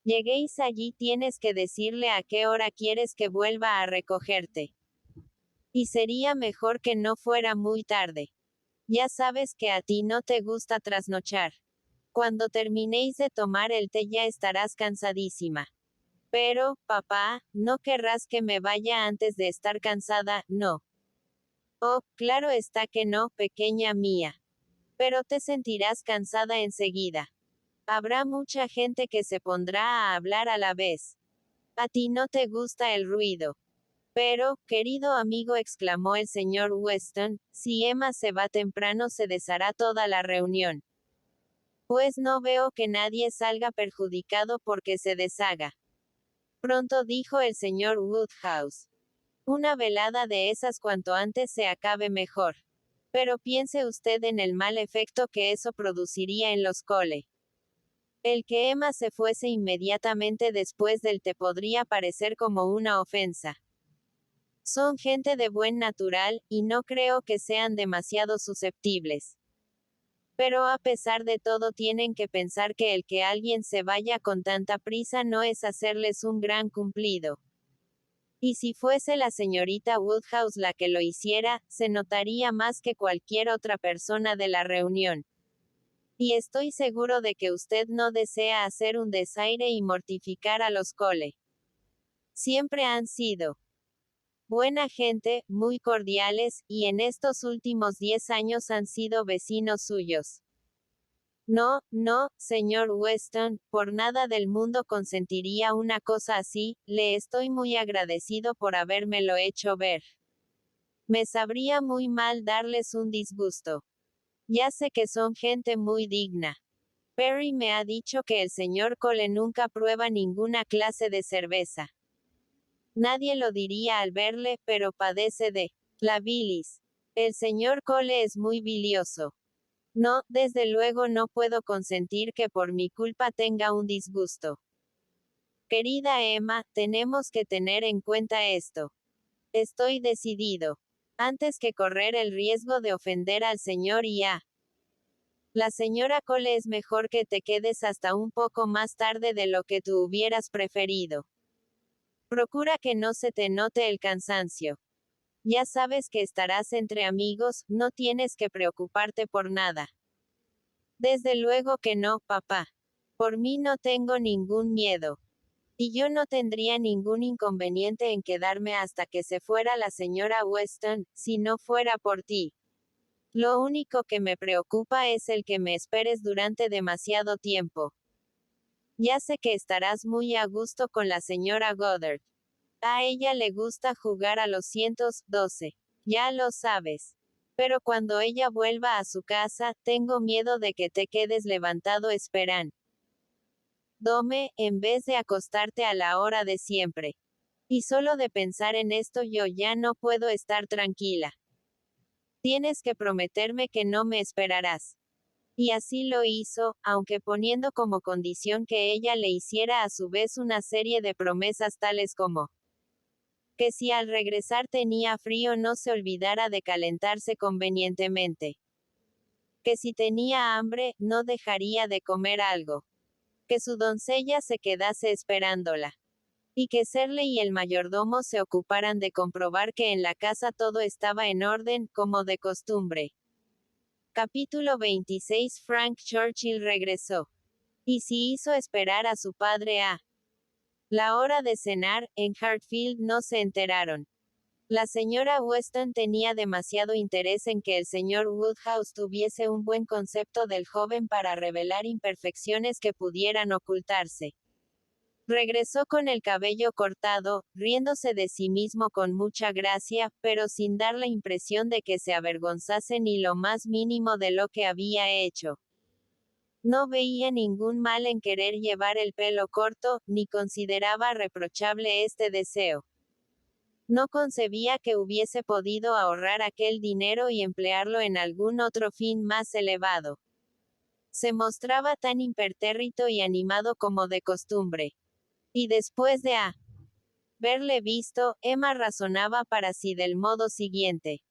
Lleguéis allí tienes que decirle a qué hora quieres que vuelva a recogerte. Y sería mejor que no fuera muy tarde. Ya sabes que a ti no te gusta trasnochar. Cuando terminéis de tomar el té ya estarás cansadísima. Pero, papá, no querrás que me vaya antes de estar cansada, ¿no? Oh, claro está que no, pequeña mía. Pero te sentirás cansada enseguida. Habrá mucha gente que se pondrá a hablar a la vez. A ti no te gusta el ruido. Pero, querido amigo, exclamó el señor Weston, si Emma se va temprano se deshará toda la reunión. Pues no veo que nadie salga perjudicado porque se deshaga. Pronto dijo el señor Woodhouse. Una velada de esas cuanto antes se acabe mejor. Pero piense usted en el mal efecto que eso produciría en los Cole. El que Emma se fuese inmediatamente después del té podría parecer como una ofensa. Son gente de buen natural, y no creo que sean demasiado susceptibles. Pero a pesar de todo tienen que pensar que el que alguien se vaya con tanta prisa no es hacerles un gran cumplido. Y si fuese la señorita Woodhouse la que lo hiciera, se notaría más que cualquier otra persona de la reunión. Y estoy seguro de que usted no desea hacer un desaire y mortificar a los Cole. Siempre han sido buena gente, muy cordiales, y en estos últimos 10 años han sido vecinos suyos. No, no, señor Weston, por nada del mundo consentiría una cosa así, le estoy muy agradecido por habérmelo hecho ver. Me sabría muy mal darles un disgusto. Ya sé que son gente muy digna. Perry me ha dicho que el señor Cole nunca prueba ninguna clase de cerveza. Nadie lo diría al verle, pero padece de la bilis. El señor Cole es muy bilioso. No, desde luego no puedo consentir que por mi culpa tenga un disgusto. Querida Emma, tenemos que tener en cuenta esto. Estoy decidido. Antes que correr el riesgo de ofender al señor y a la señora Cole es mejor que te quedes hasta un poco más tarde de lo que tú hubieras preferido. Procura que no se te note el cansancio. Ya sabes que estarás entre amigos, no tienes que preocuparte por nada. Desde luego que no, papá. Por mí no tengo ningún miedo. Y yo no tendría ningún inconveniente en quedarme hasta que se fuera la señora Weston, si no fuera por ti. Lo único que me preocupa es el que me esperes durante demasiado tiempo. Ya sé que estarás muy a gusto con la señora Goddard. A ella le gusta jugar a los 112. Ya lo sabes. Pero cuando ella vuelva a su casa, tengo miedo de que te quedes levantado esperando. Dome, en vez de acostarte a la hora de siempre. Y solo de pensar en esto yo ya no puedo estar tranquila. Tienes que prometerme que no me esperarás. Y así lo hizo, aunque poniendo como condición que ella le hiciera a su vez una serie de promesas tales como que si al regresar tenía frío no se olvidara de calentarse convenientemente. Que si tenía hambre, no dejaría de comer algo. Que su doncella se quedase esperándola. Y que Serle y el mayordomo se ocuparan de comprobar que en la casa todo estaba en orden, como de costumbre. Capítulo 26 Frank Churchill regresó. Y si hizo esperar a su padre a la hora de cenar, en Hartfield no se enteraron. La señora Weston tenía demasiado interés en que el señor Woodhouse tuviese un buen concepto del joven para revelar imperfecciones que pudieran ocultarse. Regresó con el cabello cortado, riéndose de sí mismo con mucha gracia, pero sin dar la impresión de que se avergonzase ni lo más mínimo de lo que había hecho. No veía ningún mal en querer llevar el pelo corto, ni consideraba reprochable este deseo. No concebía que hubiese podido ahorrar aquel dinero y emplearlo en algún otro fin más elevado. Se mostraba tan impertérrito y animado como de costumbre. Y después de haberle visto, Emma razonaba para sí del modo siguiente.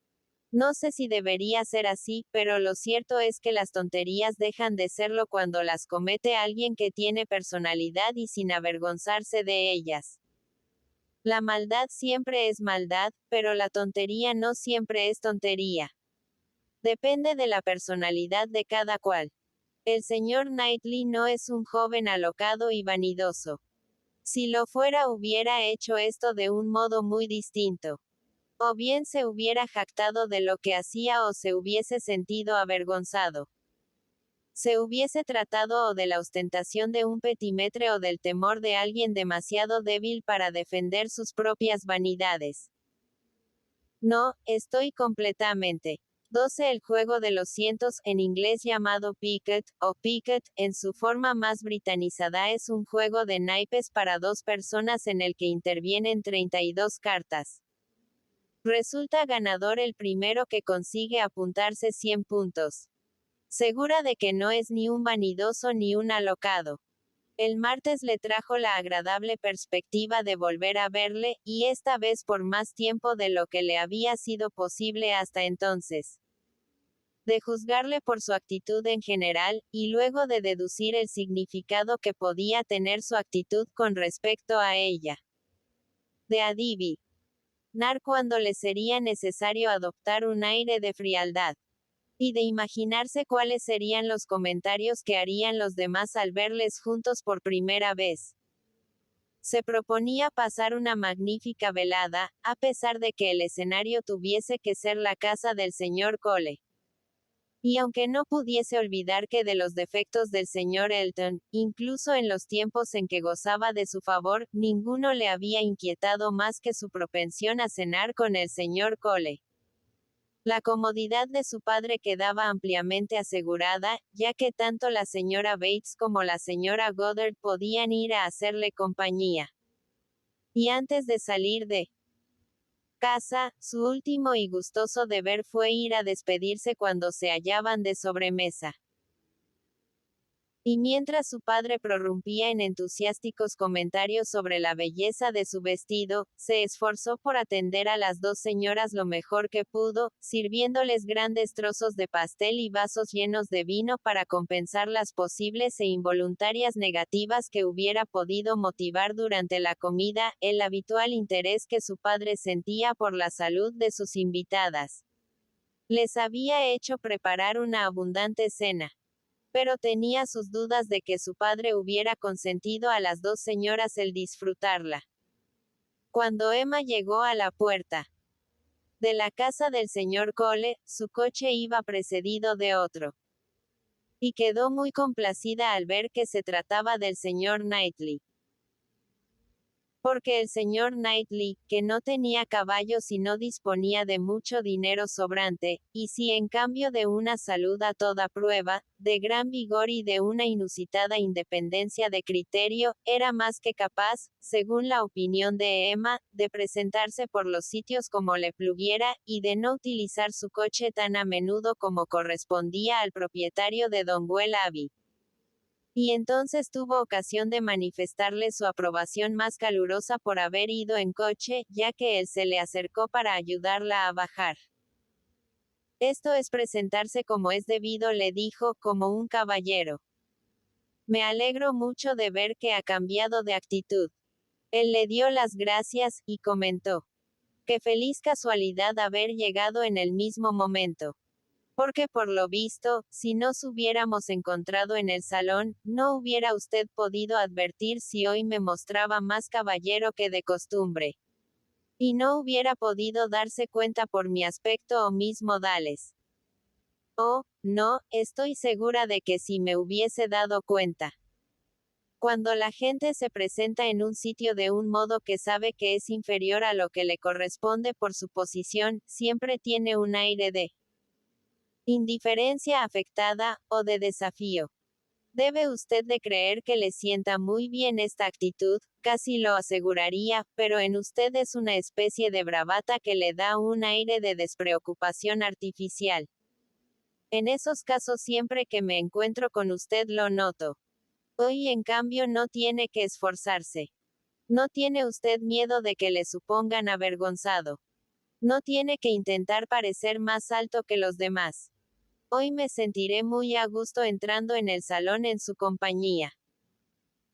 No sé si debería ser así, pero lo cierto es que las tonterías dejan de serlo cuando las comete alguien que tiene personalidad y sin avergonzarse de ellas. La maldad siempre es maldad, pero la tontería no siempre es tontería. Depende de la personalidad de cada cual. El señor Knightley no es un joven alocado y vanidoso. Si lo fuera hubiera hecho esto de un modo muy distinto. O bien se hubiera jactado de lo que hacía o se hubiese sentido avergonzado. Se hubiese tratado o de la ostentación de un petimetre o del temor de alguien demasiado débil para defender sus propias vanidades. No, estoy completamente. 12. El juego de los cientos, en inglés llamado piquet, o piquet, en su forma más britanizada es un juego de naipes para dos personas en el que intervienen 32 cartas. Resulta ganador el primero que consigue apuntarse 100 puntos. Segura de que no es ni un vanidoso ni un alocado. El martes le trajo la agradable perspectiva de volver a verle, y esta vez por más tiempo de lo que le había sido posible hasta entonces. De juzgarle por su actitud en general, y luego de deducir el significado que podía tener su actitud con respecto a ella. De adivinar cuando le sería necesario adoptar un aire de frialdad. Y de imaginarse cuáles serían los comentarios que harían los demás al verles juntos por primera vez. Se proponía pasar una magnífica velada, a pesar de que el escenario tuviese que ser la casa del señor Cole. Y aunque no pudiese olvidar que de los defectos del señor Elton, incluso en los tiempos en que gozaba de su favor, ninguno le había inquietado más que su propensión a cenar con el señor Cole. La comodidad de su padre quedaba ampliamente asegurada, ya que tanto la señora Bates como la señora Goddard podían ir a hacerle compañía. Y antes de salir de casa, su último y gustoso deber fue ir a despedirse cuando se hallaban de sobremesa. Y mientras su padre prorrumpía en entusiásticos comentarios sobre la belleza de su vestido, se esforzó por atender a las dos señoras lo mejor que pudo, sirviéndoles grandes trozos de pastel y vasos llenos de vino para compensar las posibles e involuntarias negativas que hubiera podido motivar durante la comida, el habitual interés que su padre sentía por la salud de sus invitadas. Les había hecho preparar una abundante cena. Pero tenía sus dudas de que su padre hubiera consentido a las dos señoras el disfrutarla. Cuando Emma llegó a la puerta de la casa del señor Cole, su coche iba precedido de otro. Y quedó muy complacida al ver que se trataba del señor Knightley. Porque el señor Knightley, que no tenía caballos y no disponía de mucho dinero sobrante, y sí en cambio de una salud a toda prueba, de gran vigor y de una inusitada independencia de criterio, era más que capaz, según la opinión de Emma, de presentarse por los sitios como le pluguiera, y de no utilizar su coche tan a menudo como correspondía al propietario de Donwell Abbey. Y entonces tuvo ocasión de manifestarle su aprobación más calurosa por haber ido en coche, ya que él se le acercó para ayudarla a bajar. Esto es presentarse como es debido, le dijo, como un caballero. Me alegro mucho de ver que ha cambiado de actitud. Él le dio las gracias, y comentó. Qué feliz casualidad haber llegado en el mismo momento. Porque por lo visto, si nos hubiéramos encontrado en el salón, no hubiera usted podido advertir si hoy me mostraba más caballero que de costumbre. Y no hubiera podido darse cuenta por mi aspecto o mis modales. Oh, no, estoy segura de que si me hubiese dado cuenta. Cuando la gente se presenta en un sitio de un modo que sabe que es inferior a lo que le corresponde por su posición, siempre tiene un aire de indiferencia afectada, o de desafío. Debe usted de creer que le sienta muy bien esta actitud, casi lo aseguraría, pero en usted es una especie de bravata que le da un aire de despreocupación artificial. En esos casos siempre que me encuentro con usted lo noto. Hoy en cambio no tiene que esforzarse. No tiene usted miedo de que le supongan avergonzado. No tiene que intentar parecer más alto que los demás. Hoy me sentiré muy a gusto entrando en el salón en su compañía.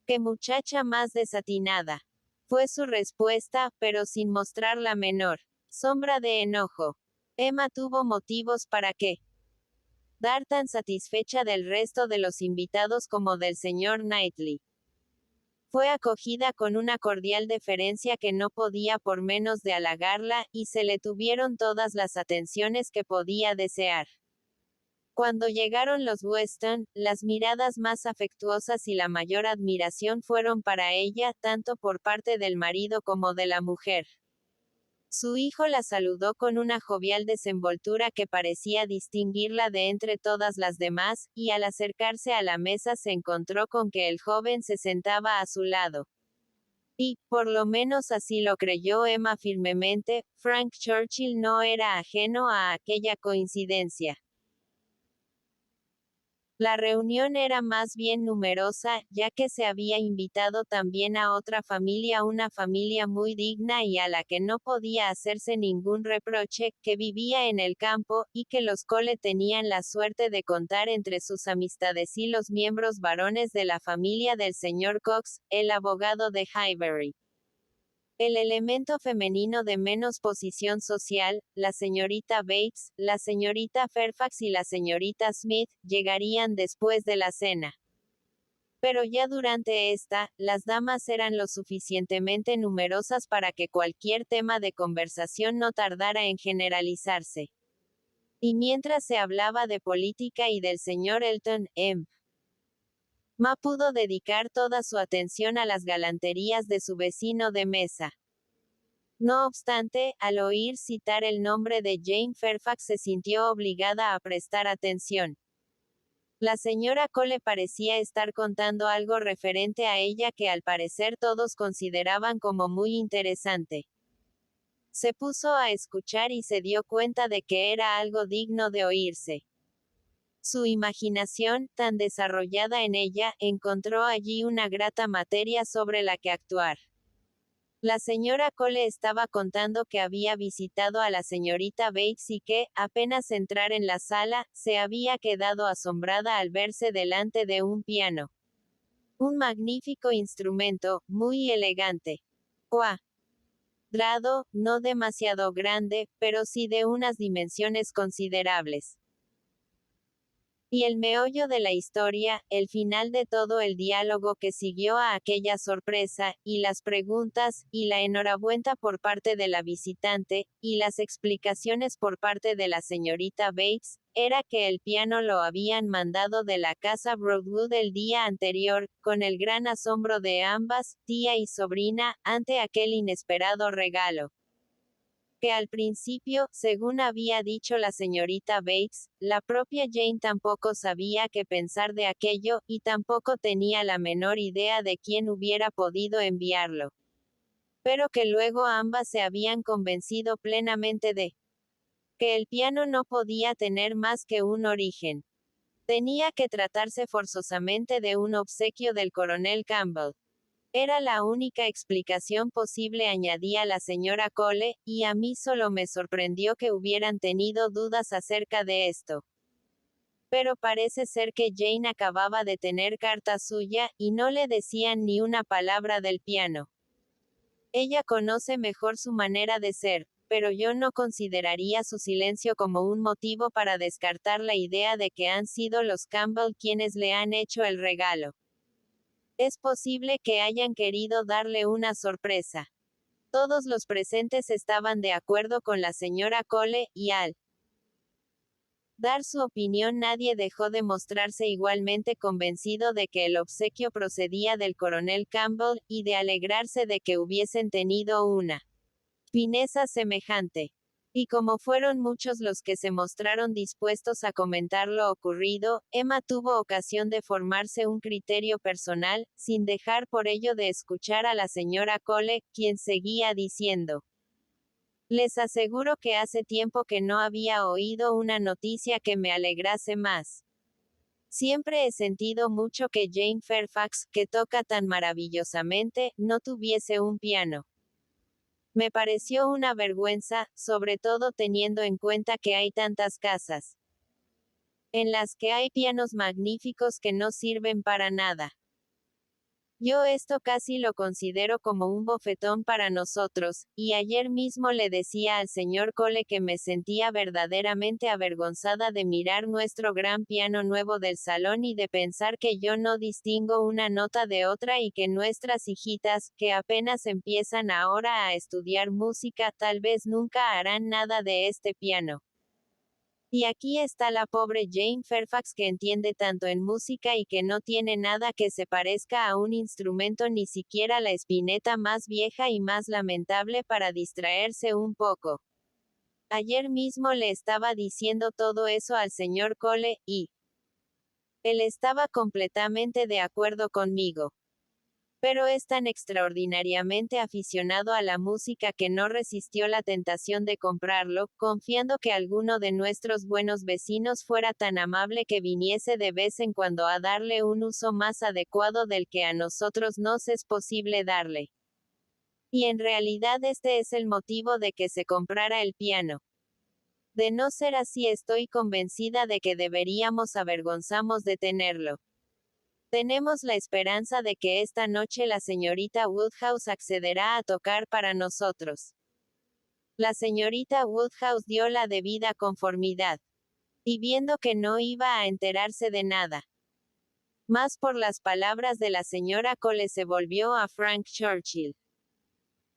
¡Qué muchacha más desatinada! Fue su respuesta, pero sin mostrar la menor sombra de enojo. Emma tuvo motivos para dar tan satisfecha del resto de los invitados como del señor Knightley. Fue acogida con una cordial deferencia que no podía por menos de halagarla, y se le tuvieron todas las atenciones que podía desear. Cuando llegaron los Weston, las miradas más afectuosas y la mayor admiración fueron para ella, tanto por parte del marido como de la mujer. Su hijo la saludó con una jovial desenvoltura que parecía distinguirla de entre todas las demás, y al acercarse a la mesa se encontró con que el joven se sentaba a su lado. Y, por lo menos así lo creyó Emma firmemente, Frank Churchill no era ajeno a aquella coincidencia. La reunión era más bien numerosa, ya que se había invitado también a otra familia, una familia muy digna y a la que no podía hacerse ningún reproche, que vivía en el campo, y que los Cole tenían la suerte de contar entre sus amistades y los miembros varones de la familia del señor Cox, el abogado de Highbury. El elemento femenino de menos posición social, la señorita Bates, la señorita Fairfax y la señorita Smith, llegarían después de la cena. Pero ya durante esta, las damas eran lo suficientemente numerosas para que cualquier tema de conversación no tardara en generalizarse. Y mientras se hablaba de política y del señor Elton, Ma pudo dedicar toda su atención a las galanterías de su vecino de mesa. No obstante, al oír citar el nombre de Jane Fairfax se sintió obligada a prestar atención. La señora Cole parecía estar contando algo referente a ella que al parecer todos consideraban como muy interesante. Se puso a escuchar y se dio cuenta de que era algo digno de oírse. Su imaginación, tan desarrollada en ella, encontró allí una grata materia sobre la que actuar. La señora Cole estaba contando que había visitado a la señorita Bates y que, apenas entrar en la sala, se había quedado asombrada al verse delante de un piano. Un magnífico instrumento, muy elegante. Cuadrado, no demasiado grande, pero sí de unas dimensiones considerables. Y el meollo de la historia, el final de todo el diálogo que siguió a aquella sorpresa, y las preguntas, y la enhorabuena por parte de la visitante, y las explicaciones por parte de la señorita Bates, era que el piano lo habían mandado de la casa Broadwood el día anterior, con el gran asombro de ambas, tía y sobrina, ante aquel inesperado regalo. Que al principio, según había dicho la señorita Bates, la propia Jane tampoco sabía qué pensar de aquello, y tampoco tenía la menor idea de quién hubiera podido enviarlo. Pero que luego ambas se habían convencido plenamente de que el piano no podía tener más que un origen. Tenía que tratarse forzosamente de un obsequio del coronel Campbell. Era la única explicación posible, añadía la señora Cole, y a mí solo me sorprendió que hubieran tenido dudas acerca de esto. Pero parece ser que Jane acababa de tener carta suya, y no le decían ni una palabra del piano. Ella conoce mejor su manera de ser, pero yo no consideraría su silencio como un motivo para descartar la idea de que han sido los Campbell quienes le han hecho el regalo. Es posible que hayan querido darle una sorpresa. Todos los presentes estaban de acuerdo con la señora Cole, y al dar su opinión nadie dejó de mostrarse igualmente convencido de que el obsequio procedía del coronel Campbell, y de alegrarse de que hubiesen tenido una fineza semejante. Y como fueron muchos los que se mostraron dispuestos a comentar lo ocurrido, Emma tuvo ocasión de formarse un criterio personal, sin dejar por ello de escuchar a la señora Cole, quien seguía diciendo: les aseguro que hace tiempo que no había oído una noticia que me alegrase más. Siempre he sentido mucho que Jane Fairfax, que toca tan maravillosamente, no tuviese un piano. Me pareció una vergüenza, sobre todo teniendo en cuenta que hay tantas casas en las que hay pianos magníficos que no sirven para nada. Yo esto casi lo considero como un bofetón para nosotros, y ayer mismo le decía al señor Cole que me sentía verdaderamente avergonzada de mirar nuestro gran piano nuevo del salón y de pensar que yo no distingo una nota de otra y que nuestras hijitas, que apenas empiezan ahora a estudiar música, tal vez nunca harán nada de este piano. Y aquí está la pobre Jane Fairfax que entiende tanto en música y que no tiene nada que se parezca a un instrumento, ni siquiera la espineta más vieja y más lamentable para distraerse un poco. Ayer mismo le estaba diciendo todo eso al señor Cole, y él estaba completamente de acuerdo conmigo. Pero es tan extraordinariamente aficionado a la música que no resistió la tentación de comprarlo, confiando que alguno de nuestros buenos vecinos fuera tan amable que viniese de vez en cuando a darle un uso más adecuado del que a nosotros nos es posible darle. Y en realidad este es el motivo de que se comprara el piano. De no ser así, estoy convencida de que deberíamos avergonzarnos de tenerlo. Tenemos la esperanza de que esta noche la señorita Woodhouse accederá a tocar para nosotros. La señorita Woodhouse dio la debida conformidad. Y viendo que no iba a enterarse de nada más por las palabras de la señora Cole, se volvió a Frank Churchill.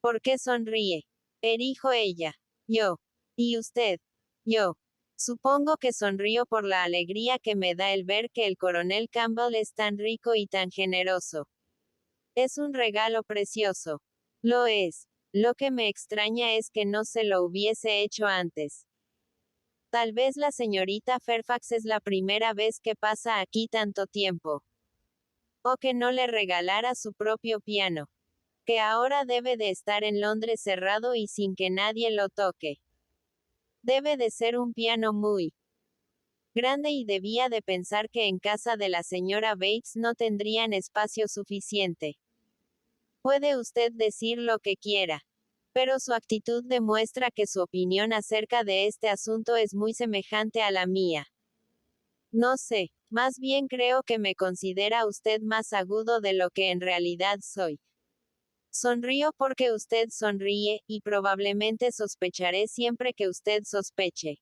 ¿Por qué sonríe? Dijo ella. Yo. ¿Y usted? Yo. Supongo que sonrío por la alegría que me da el ver que el coronel Campbell es tan rico y tan generoso. Es un regalo precioso. Lo es. Lo que me extraña es que no se lo hubiese hecho antes. Tal vez la señorita Fairfax es la primera vez que pasa aquí tanto tiempo. O que no le regalara su propio piano. Que ahora debe de estar en Londres cerrado y sin que nadie lo toque. Debe de ser un piano muy grande y debía de pensar que en casa de la señora Bates no tendrían espacio suficiente. Puede usted decir lo que quiera, pero su actitud demuestra que su opinión acerca de este asunto es muy semejante a la mía. No sé, más bien creo que me considera usted más agudo de lo que en realidad soy. Sonrío porque usted sonríe, y probablemente sospecharé siempre que usted sospeche.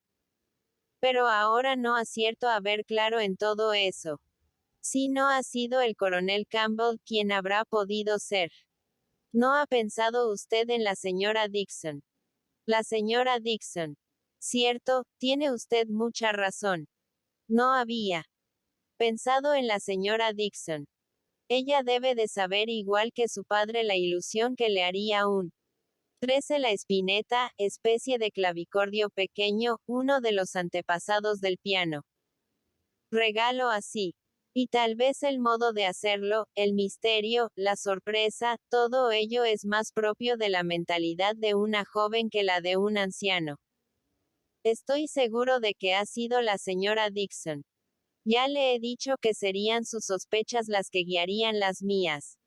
Pero ahora no acierto a ver claro en todo eso. Si no ha sido el coronel Campbell, ¿quién habrá podido ser? ¿No ha pensado usted en la señora Dixon? La señora Dixon. Cierto, tiene usted mucha razón. No había pensado en la señora Dixon. Ella debe de saber igual que su padre la ilusión que le haría un 13 la espineta, especie de clavicordio pequeño, uno de los antepasados del piano. Regalo así. Y tal vez el modo de hacerlo, el misterio, la sorpresa, todo ello es más propio de la mentalidad de una joven que la de un anciano. Estoy seguro de que ha sido la señora Dixon. Ya le he dicho que serían sus sospechas las que guiarían las mías.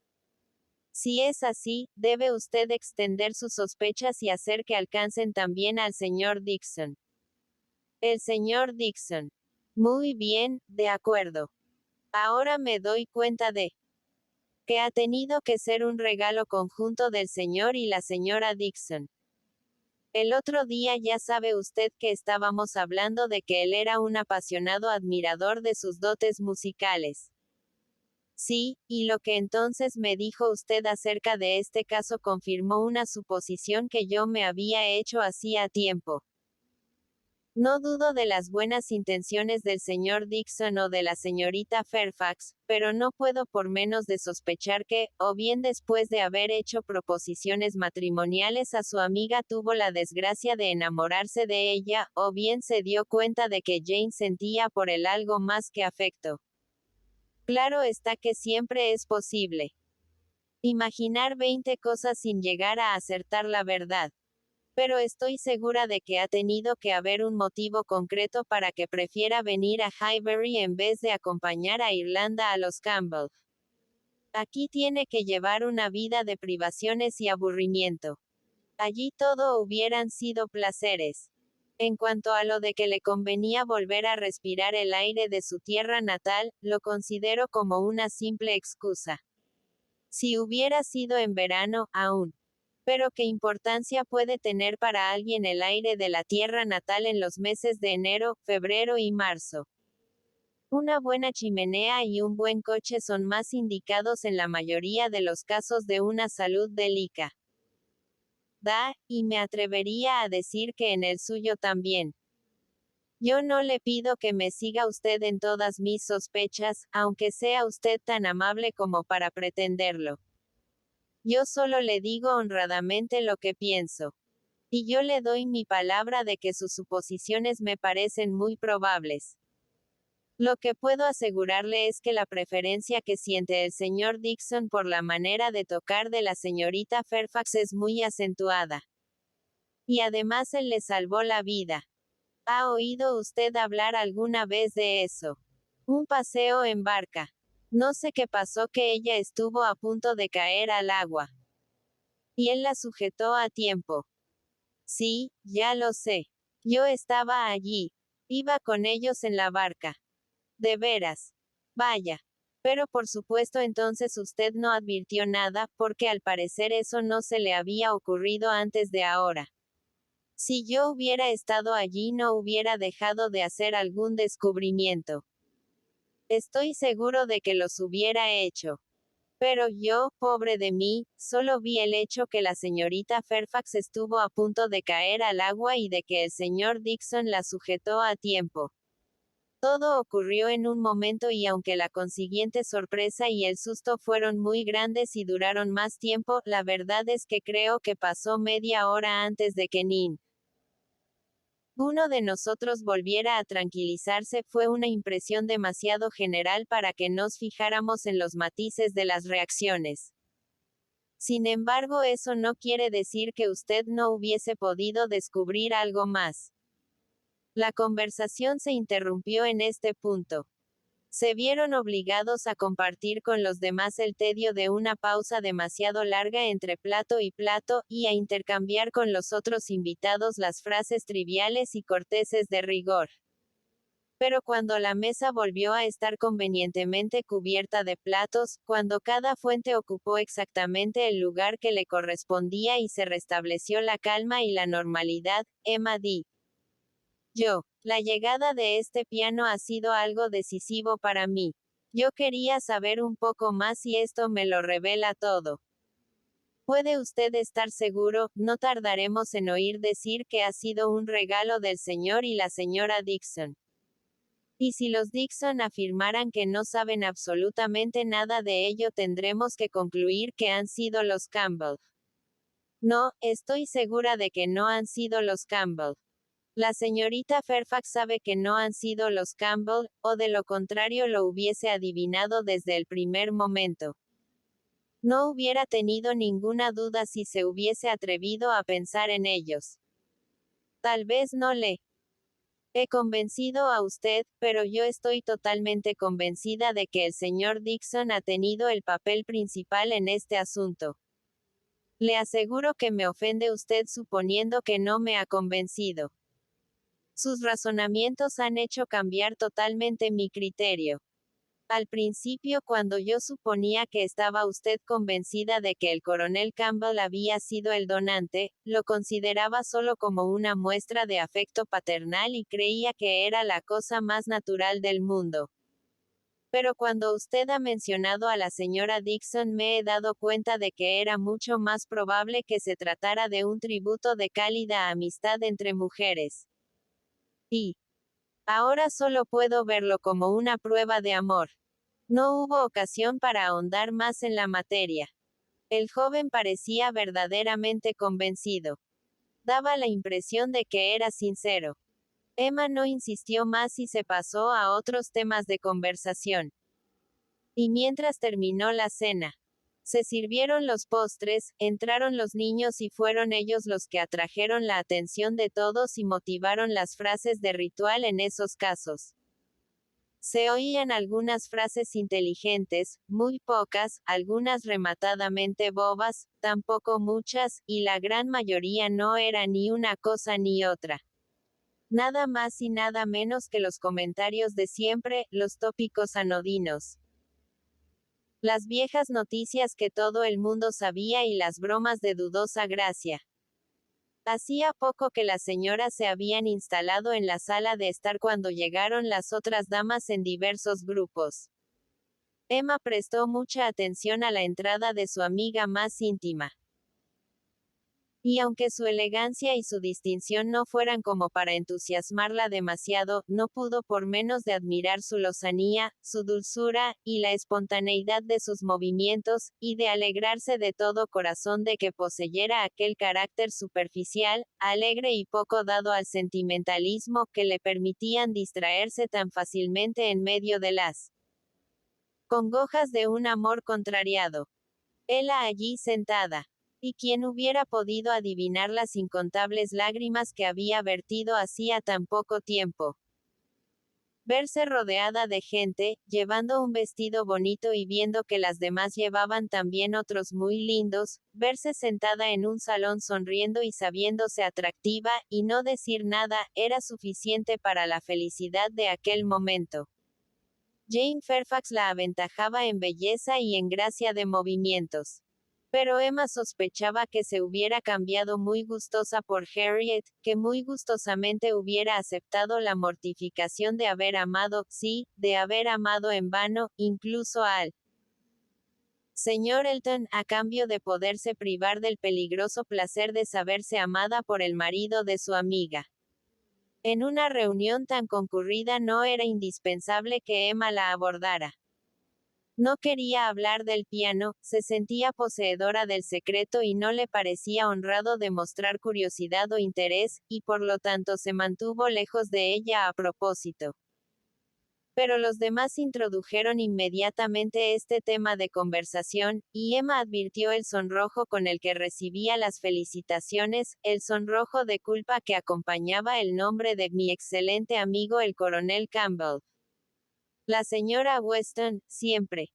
Si es así, debe usted extender sus sospechas y hacer que alcancen también al señor Dixon. El señor Dixon. Muy bien, de acuerdo. Ahora me doy cuenta de que ha tenido que ser un regalo conjunto del señor y la señora Dixon. El otro día ya sabe usted que estábamos hablando de que él era un apasionado admirador de sus dotes musicales. Sí, y lo que entonces me dijo usted acerca de este caso confirmó una suposición que yo me había hecho hacía tiempo. No dudo de las buenas intenciones del señor Dixon o de la señorita Fairfax, pero no puedo por menos de sospechar que, o bien después de haber hecho proposiciones matrimoniales a su amiga tuvo la desgracia de enamorarse de ella, o bien se dio cuenta de que Jane sentía por él algo más que afecto. Claro está que siempre es posible imaginar 20 cosas sin llegar a acertar la verdad. Pero estoy segura de que ha tenido que haber un motivo concreto para que prefiera venir a Highbury en vez de acompañar a Irlanda a los Campbell. Aquí tiene que llevar una vida de privaciones y aburrimiento. Allí todo hubieran sido placeres. En cuanto a lo de que le convenía volver a respirar el aire de su tierra natal, lo considero como una simple excusa. Si hubiera sido en verano, aún. Pero ¿qué importancia puede tener para alguien el aire de la tierra natal en los meses de enero, febrero y marzo? Una buena chimenea y un buen coche son más indicados en la mayoría de los casos de una salud delicada. Y me atrevería a decir que en el suyo también. Yo no le pido que me siga usted en todas mis sospechas, aunque sea usted tan amable como para pretenderlo. Yo solo le digo honradamente lo que pienso. Y yo le doy mi palabra de que sus suposiciones me parecen muy probables. Lo que puedo asegurarle es que la preferencia que siente el señor Dixon por la manera de tocar de la señorita Fairfax es muy acentuada. Y además él le salvó la vida. ¿Ha oído usted hablar alguna vez de eso? Un paseo en barca. No sé qué pasó, que ella estuvo a punto de caer al agua. Y él la sujetó a tiempo. Sí, ya lo sé. Yo estaba allí. Iba con ellos en la barca. De veras. Vaya. Pero por supuesto entonces usted no advirtió nada, porque al parecer eso no se le había ocurrido antes de ahora. Si yo hubiera estado allí no hubiera dejado de hacer algún descubrimiento. Estoy seguro de que los hubiera hecho. Pero yo, pobre de mí, solo vi el hecho que la señorita Fairfax estuvo a punto de caer al agua y de que el señor Dixon la sujetó a tiempo. Todo ocurrió en un momento y aunque la consiguiente sorpresa y el susto fueron muy grandes y duraron más tiempo, la verdad es que creo que pasó media hora antes de que uno de nosotros volviera a tranquilizarse. Fue una impresión demasiado general para que nos fijáramos en los matices de las reacciones. Sin embargo, eso no quiere decir que usted no hubiese podido descubrir algo más. La conversación se interrumpió en este punto. Se vieron obligados a compartir con los demás el tedio de una pausa demasiado larga entre plato y plato, y a intercambiar con los otros invitados las frases triviales y corteses de rigor. Pero cuando la mesa volvió a estar convenientemente cubierta de platos, cuando cada fuente ocupó exactamente el lugar que le correspondía y se restableció la calma y la normalidad, Emma dijo: la llegada de este piano ha sido algo decisivo para mí. Yo quería saber un poco más y esto me lo revela todo. Puede usted estar seguro, no tardaremos en oír decir que ha sido un regalo del señor y la señora Dixon. Y si los Dixon afirmaran que no saben absolutamente nada de ello, tendremos que concluir que han sido los Campbell. No, estoy segura de que no han sido los Campbell. La señorita Fairfax sabe que no han sido los Campbell, o de lo contrario lo hubiese adivinado desde el primer momento. No hubiera tenido ninguna duda si se hubiese atrevido a pensar en ellos. Tal vez no le he convencido a usted, pero yo estoy totalmente convencida de que el señor Dixon ha tenido el papel principal en este asunto. Le aseguro que me ofende usted suponiendo que no me ha convencido. Sus razonamientos han hecho cambiar totalmente mi criterio. Al principio, cuando yo suponía que estaba usted convencida de que el coronel Campbell había sido el donante, lo consideraba solo como una muestra de afecto paternal y creía que era la cosa más natural del mundo. Pero cuando usted ha mencionado a la señora Dixon me he dado cuenta de que era mucho más probable que se tratara de un tributo de cálida amistad entre mujeres. Y ahora solo puedo verlo como una prueba de amor. No hubo ocasión para ahondar más en la materia. El joven parecía verdaderamente convencido. Daba la impresión de que era sincero. Emma no insistió más y se pasó a otros temas de conversación. Y mientras terminó la cena, se sirvieron los postres, entraron los niños y fueron ellos los que atrajeron la atención de todos y motivaron las frases de ritual en esos casos. Se oían algunas frases inteligentes, muy pocas, algunas rematadamente bobas, tampoco muchas, y la gran mayoría no era ni una cosa ni otra. Nada más y nada menos que los comentarios de siempre, los tópicos anodinos. Las viejas noticias que todo el mundo sabía y las bromas de dudosa gracia. Hacía poco que las señoras se habían instalado en la sala de estar cuando llegaron las otras damas en diversos grupos. Emma prestó mucha atención a la entrada de su amiga más íntima. Y aunque su elegancia y su distinción no fueran como para entusiasmarla demasiado, no pudo por menos de admirar su lozanía, su dulzura, y la espontaneidad de sus movimientos, y de alegrarse de todo corazón de que poseyera aquel carácter superficial, alegre y poco dado al sentimentalismo que le permitían distraerse tan fácilmente en medio de las congojas de un amor contrariado. Ella allí sentada. ¿Y quién hubiera podido adivinar las incontables lágrimas que había vertido hacía tan poco tiempo? Verse rodeada de gente, llevando un vestido bonito y viendo que las demás llevaban también otros muy lindos, verse sentada en un salón sonriendo y sabiéndose atractiva, y no decir nada, era suficiente para la felicidad de aquel momento. Jane Fairfax la aventajaba en belleza y en gracia de movimientos. Pero Emma sospechaba que se hubiera cambiado muy gustosa por Harriet, que muy gustosamente hubiera aceptado la mortificación de haber amado, sí, de haber amado en vano, incluso al señor Elton, a cambio de poderse privar del peligroso placer de saberse amada por el marido de su amiga. En una reunión tan concurrida no era indispensable que Emma la abordara. No quería hablar del piano, se sentía poseedora del secreto y no le parecía honrado demostrar curiosidad o interés, y por lo tanto se mantuvo lejos de ella a propósito. Pero los demás introdujeron inmediatamente este tema de conversación, y Emma advirtió el sonrojo con el que recibía las felicitaciones, el sonrojo de culpa que acompañaba el nombre de mi excelente amigo el coronel Campbell. La señora Weston, siempre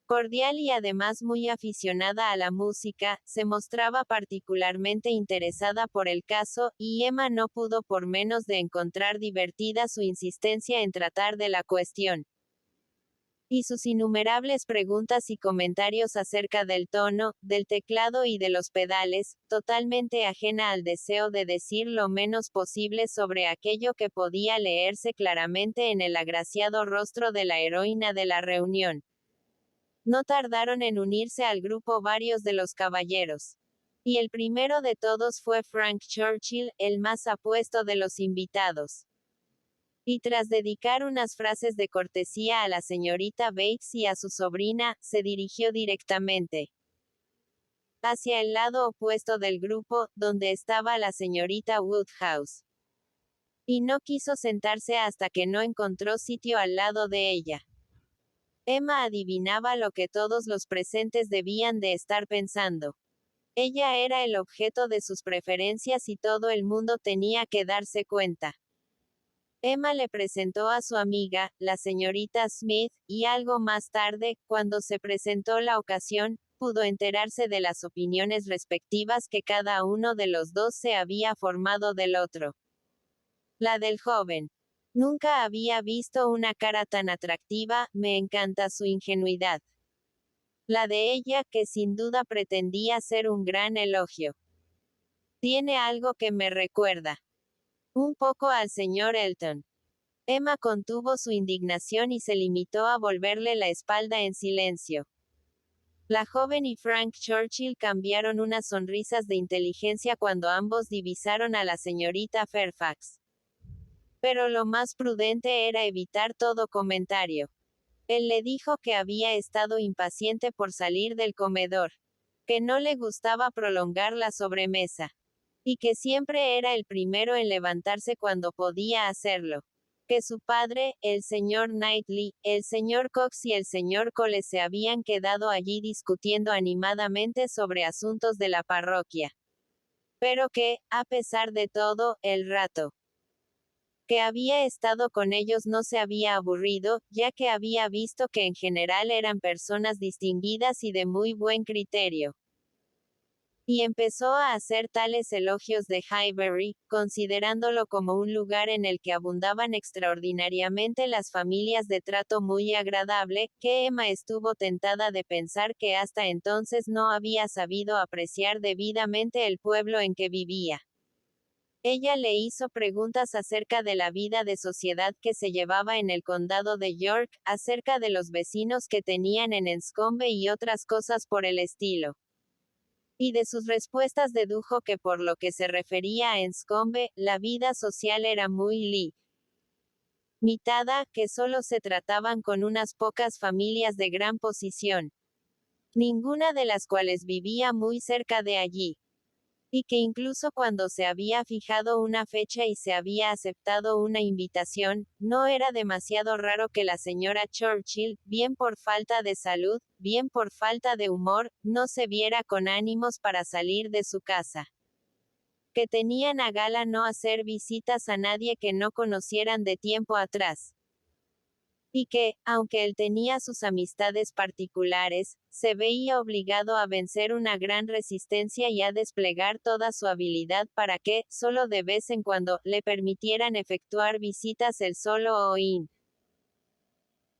cordial y además muy aficionada a la música, se mostraba particularmente interesada por el caso, y Emma no pudo por menos de encontrar divertida su insistencia en tratar de la cuestión. Y sus innumerables preguntas y comentarios acerca del tono, del teclado y de los pedales, totalmente ajena al deseo de decir lo menos posible sobre aquello que podía leerse claramente en el agraciado rostro de la heroína de la reunión. No tardaron en unirse al grupo varios de los caballeros. Y el primero de todos fue Frank Churchill, el más apuesto de los invitados. Y tras dedicar unas frases de cortesía a la señorita Bates y a su sobrina, se dirigió directamente hacia el lado opuesto del grupo, donde estaba la señorita Woodhouse. Y no quiso sentarse hasta que no encontró sitio al lado de ella. Emma adivinaba lo que todos los presentes debían de estar pensando. Ella era el objeto de sus preferencias y todo el mundo tenía que darse cuenta. Emma le presentó a su amiga, la señorita Smith, y algo más tarde, cuando se presentó la ocasión, pudo enterarse de las opiniones respectivas que cada uno de los dos se había formado del otro. La del joven. Nunca había visto una cara tan atractiva, me encanta su ingenuidad. La de ella, que sin duda pretendía ser un gran elogio. Tiene algo que me recuerda un poco al señor Elton. Emma contuvo su indignación y se limitó a volverle la espalda en silencio. La joven y Frank Churchill cambiaron unas sonrisas de inteligencia cuando ambos divisaron a la señorita Fairfax. Pero lo más prudente era evitar todo comentario. Él le dijo que había estado impaciente por salir del comedor, que no le gustaba prolongar la sobremesa, y que siempre era el primero en levantarse cuando podía hacerlo, que su padre, el señor Knightley, el señor Cox y el señor Cole se habían quedado allí discutiendo animadamente sobre asuntos de la parroquia, pero que, a pesar de todo, el rato Que había estado con ellos no se había aburrido, ya que había visto que en general eran personas distinguidas y de muy buen criterio. Y empezó a hacer tales elogios de Highbury, considerándolo como un lugar en el que abundaban extraordinariamente las familias de trato muy agradable, que Emma estuvo tentada de pensar que hasta entonces no había sabido apreciar debidamente el pueblo en que vivía. Ella le hizo preguntas acerca de la vida de sociedad que se llevaba en el condado de York, acerca de los vecinos que tenían en Enscombe y otras cosas por el estilo. Y de sus respuestas dedujo que por lo que se refería a Enscombe, la vida social era muy limitada, que solo se trataban con unas pocas familias de gran posición, ninguna de las cuales vivía muy cerca de allí. Y que incluso cuando se había fijado una fecha y se había aceptado una invitación, no era demasiado raro que la señora Churchill, bien por falta de salud, bien por falta de humor, no se viera con ánimos para salir de su casa. Que tenían a gala no hacer visitas a nadie que no conocieran de tiempo atrás. Y que, aunque él tenía sus amistades particulares, se veía obligado a vencer una gran resistencia y a desplegar toda su habilidad para que, solo de vez en cuando, le permitieran efectuar visitas él solo o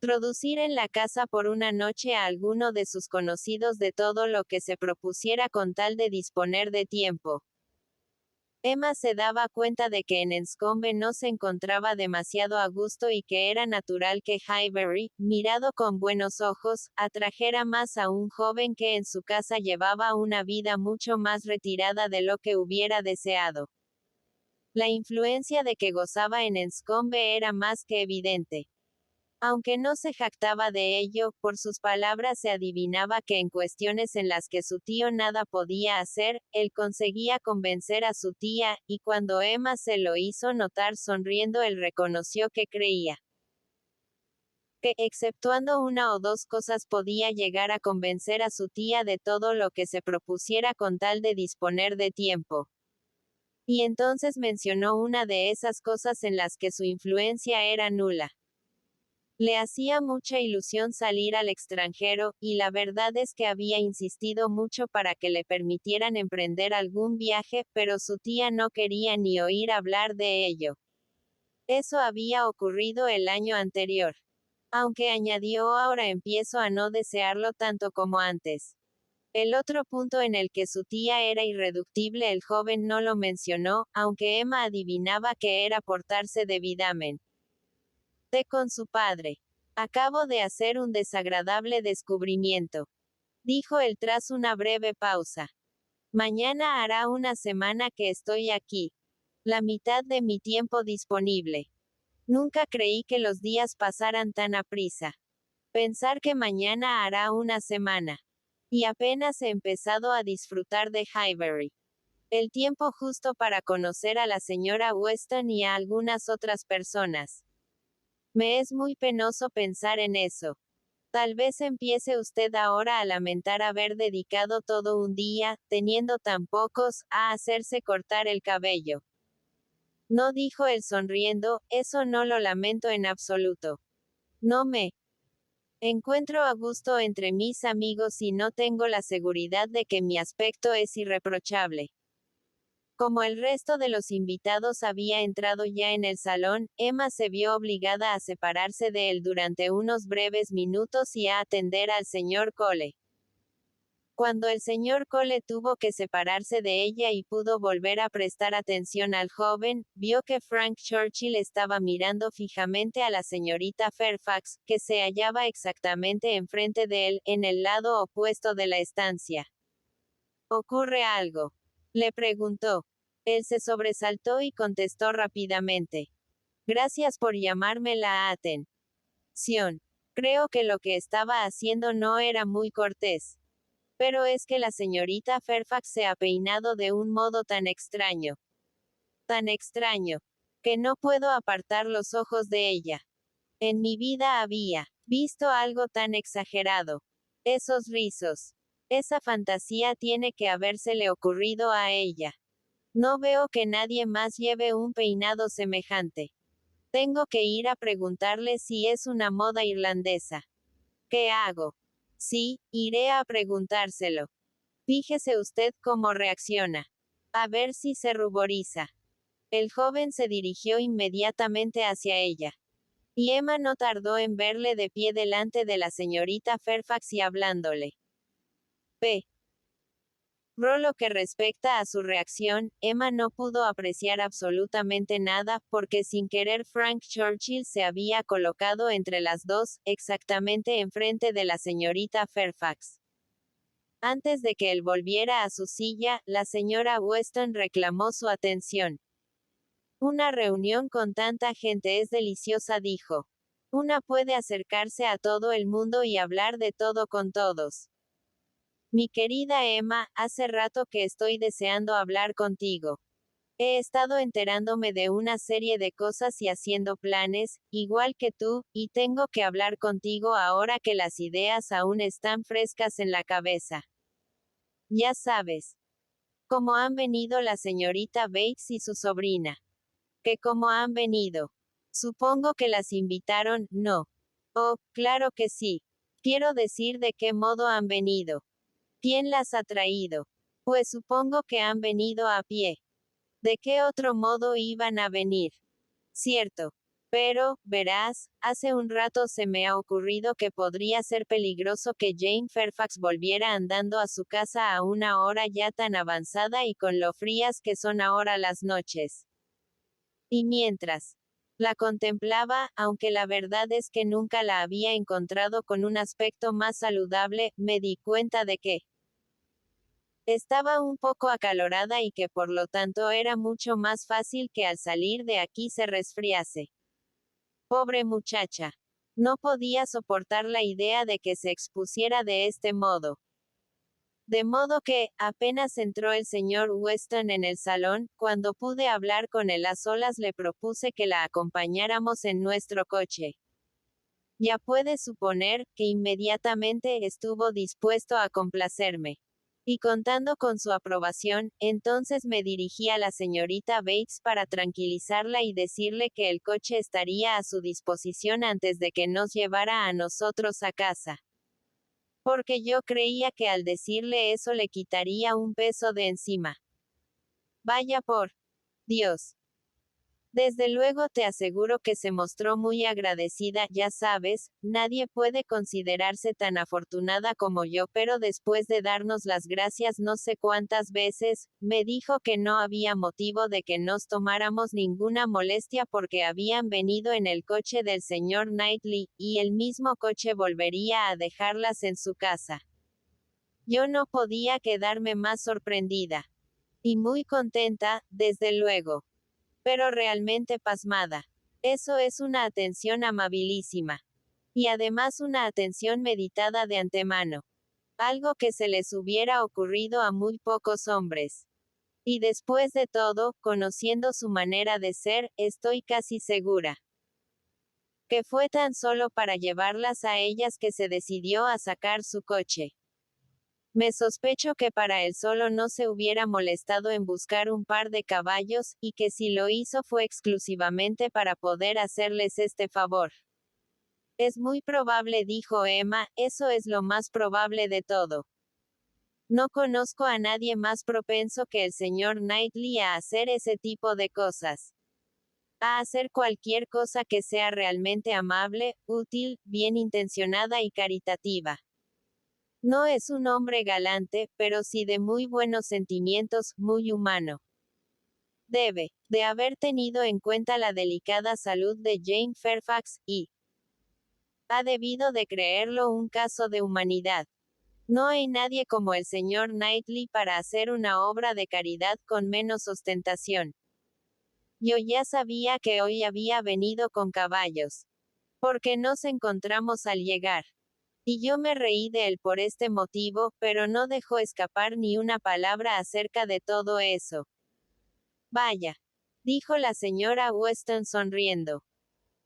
introducir en la casa por una noche a alguno de sus conocidos de todo lo que se propusiera con tal de disponer de tiempo. Emma se daba cuenta de que en Enscombe no se encontraba demasiado a gusto y que era natural que Highbury, mirado con buenos ojos, atrajera más a un joven que en su casa llevaba una vida mucho más retirada de lo que hubiera deseado. La influencia de que gozaba en Enscombe era más que evidente. Aunque no se jactaba de ello, por sus palabras se adivinaba que en cuestiones en las que su tío nada podía hacer, él conseguía convencer a su tía, y cuando Emma se lo hizo notar sonriendo él reconoció que creía que, exceptuando una o dos cosas, podía llegar a convencer a su tía de todo lo que se propusiera con tal de disponer de tiempo. Y entonces mencionó una de esas cosas en las que su influencia era nula. Le hacía mucha ilusión salir al extranjero, y la verdad es que había insistido mucho para que le permitieran emprender algún viaje, pero su tía no quería ni oír hablar de ello. Eso había ocurrido el año anterior. Aunque añadió ahora empiezo a no desearlo tanto como antes. El otro punto en el que su tía era irreductible el joven no lo mencionó, aunque Emma adivinaba que era portarse debidamente con su padre. Acabo de hacer un desagradable descubrimiento, dijo él tras una breve pausa. Mañana hará una semana que estoy aquí. La mitad de mi tiempo disponible. Nunca creí que los días pasaran tan aprisa. Pensar que mañana hará una semana. Y apenas he empezado a disfrutar de Highbury. El tiempo justo para conocer a la señora Weston y a algunas otras personas. Me es muy penoso pensar en eso. Tal vez empiece usted ahora a lamentar haber dedicado todo un día, teniendo tan pocos, a hacerse cortar el cabello. No, dijo él sonriendo, eso no lo lamento en absoluto. No me encuentro a gusto entre mis amigos y no tengo la seguridad de que mi aspecto es irreprochable. Como el resto de los invitados había entrado ya en el salón, Emma se vio obligada a separarse de él durante unos breves minutos y a atender al señor Cole. Cuando el señor Cole tuvo que separarse de ella y pudo volver a prestar atención al joven, vio que Frank Churchill estaba mirando fijamente a la señorita Fairfax, que se hallaba exactamente enfrente de él, en el lado opuesto de la estancia. ¿Ocurre algo?, le preguntó. Él se sobresaltó y contestó rápidamente. Gracias por llamarme la atención. Creo que lo que estaba haciendo no era muy cortés. Pero es que la señorita Fairfax se ha peinado de un modo tan extraño, que no puedo apartar los ojos de ella. En mi vida había visto algo tan exagerado. Esos rizos. Esa fantasía tiene que habérsele ocurrido a ella. No veo que nadie más lleve un peinado semejante. Tengo que ir a preguntarle si es una moda irlandesa. ¿Qué hago? Sí, iré a preguntárselo. Fíjese usted cómo reacciona. A ver si se ruboriza. El joven se dirigió inmediatamente hacia ella. Y Emma no tardó en verle de pie delante de la señorita Fairfax y hablándole. P. Por lo que respecta a su reacción, Emma no pudo apreciar absolutamente nada, porque sin querer Frank Churchill se había colocado entre las dos, exactamente enfrente de la señorita Fairfax. Antes de que él volviera a su silla, la señora Weston reclamó su atención. Una reunión con tanta gente es deliciosa, dijo. Una puede acercarse a todo el mundo y hablar de todo con todos. Mi querida Emma, hace rato que estoy deseando hablar contigo. He estado enterándome de una serie de cosas y haciendo planes, igual que tú, y tengo que hablar contigo ahora que las ideas aún están frescas en la cabeza. Ya sabes. ¿Cómo han venido la señorita Bates y su sobrina? ¿Que cómo han venido? Supongo que las invitaron, ¿no? Oh, claro que sí. Quiero decir de qué modo han venido. ¿Quién las ha traído? Pues supongo que han venido a pie. ¿De qué otro modo iban a venir? Cierto. Pero, verás, hace un rato se me ha ocurrido que podría ser peligroso que Jane Fairfax volviera andando a su casa a una hora ya tan avanzada y con lo frías que son ahora las noches. Y mientras la contemplaba, aunque la verdad es que nunca la había encontrado con un aspecto más saludable, me di cuenta de que estaba un poco acalorada y que por lo tanto era mucho más fácil que al salir de aquí se resfriase. Pobre muchacha. No podía soportar la idea de que se expusiera de este modo. De modo que, apenas entró el señor Weston en el salón, cuando pude hablar con él a solas le propuse que la acompañáramos en nuestro coche. Ya puedes suponer, que inmediatamente estuvo dispuesto a complacerme. Y contando con su aprobación, entonces me dirigí a la señorita Bates para tranquilizarla y decirle que el coche estaría a su disposición antes de que nos llevara a nosotros a casa. Porque yo creía que al decirle eso le quitaría un peso de encima. Vaya por Dios. Desde luego te aseguro que se mostró muy agradecida, ya sabes, nadie puede considerarse tan afortunada como yo, pero después de darnos las gracias no sé cuántas veces, me dijo que no había motivo de que nos tomáramos ninguna molestia porque habían venido en el coche del señor Knightley, y el mismo coche volvería a dejarlas en su casa. Yo no podía quedarme más sorprendida. Y muy contenta, desde luego. Pero realmente pasmada. Eso es una atención amabilísima. Y además una atención meditada de antemano. Algo que se les hubiera ocurrido a muy pocos hombres. Y después de todo, conociendo su manera de ser, estoy casi segura que fue tan solo para llevarlas a ellas que se decidió a sacar su coche. Me sospecho que para él solo no se hubiera molestado en buscar un par de caballos, y que si lo hizo fue exclusivamente para poder hacerles este favor. Es muy probable, dijo Emma, eso es lo más probable de todo. No conozco a nadie más propenso que el señor Knightley a hacer ese tipo de cosas. A hacer cualquier cosa que sea realmente amable, útil, bien intencionada y caritativa. No es un hombre galante, pero sí de muy buenos sentimientos, muy humano. Debe de haber tenido en cuenta la delicada salud de Jane Fairfax, y ha debido de creerlo un caso de humanidad. No hay nadie como el señor Knightley para hacer una obra de caridad con menos ostentación. Yo ya sabía que hoy había venido con caballos. Porque nos encontramos al llegar. Y yo me reí de él por este motivo, pero no dejó escapar ni una palabra acerca de todo eso. Vaya, dijo la señora Weston sonriendo.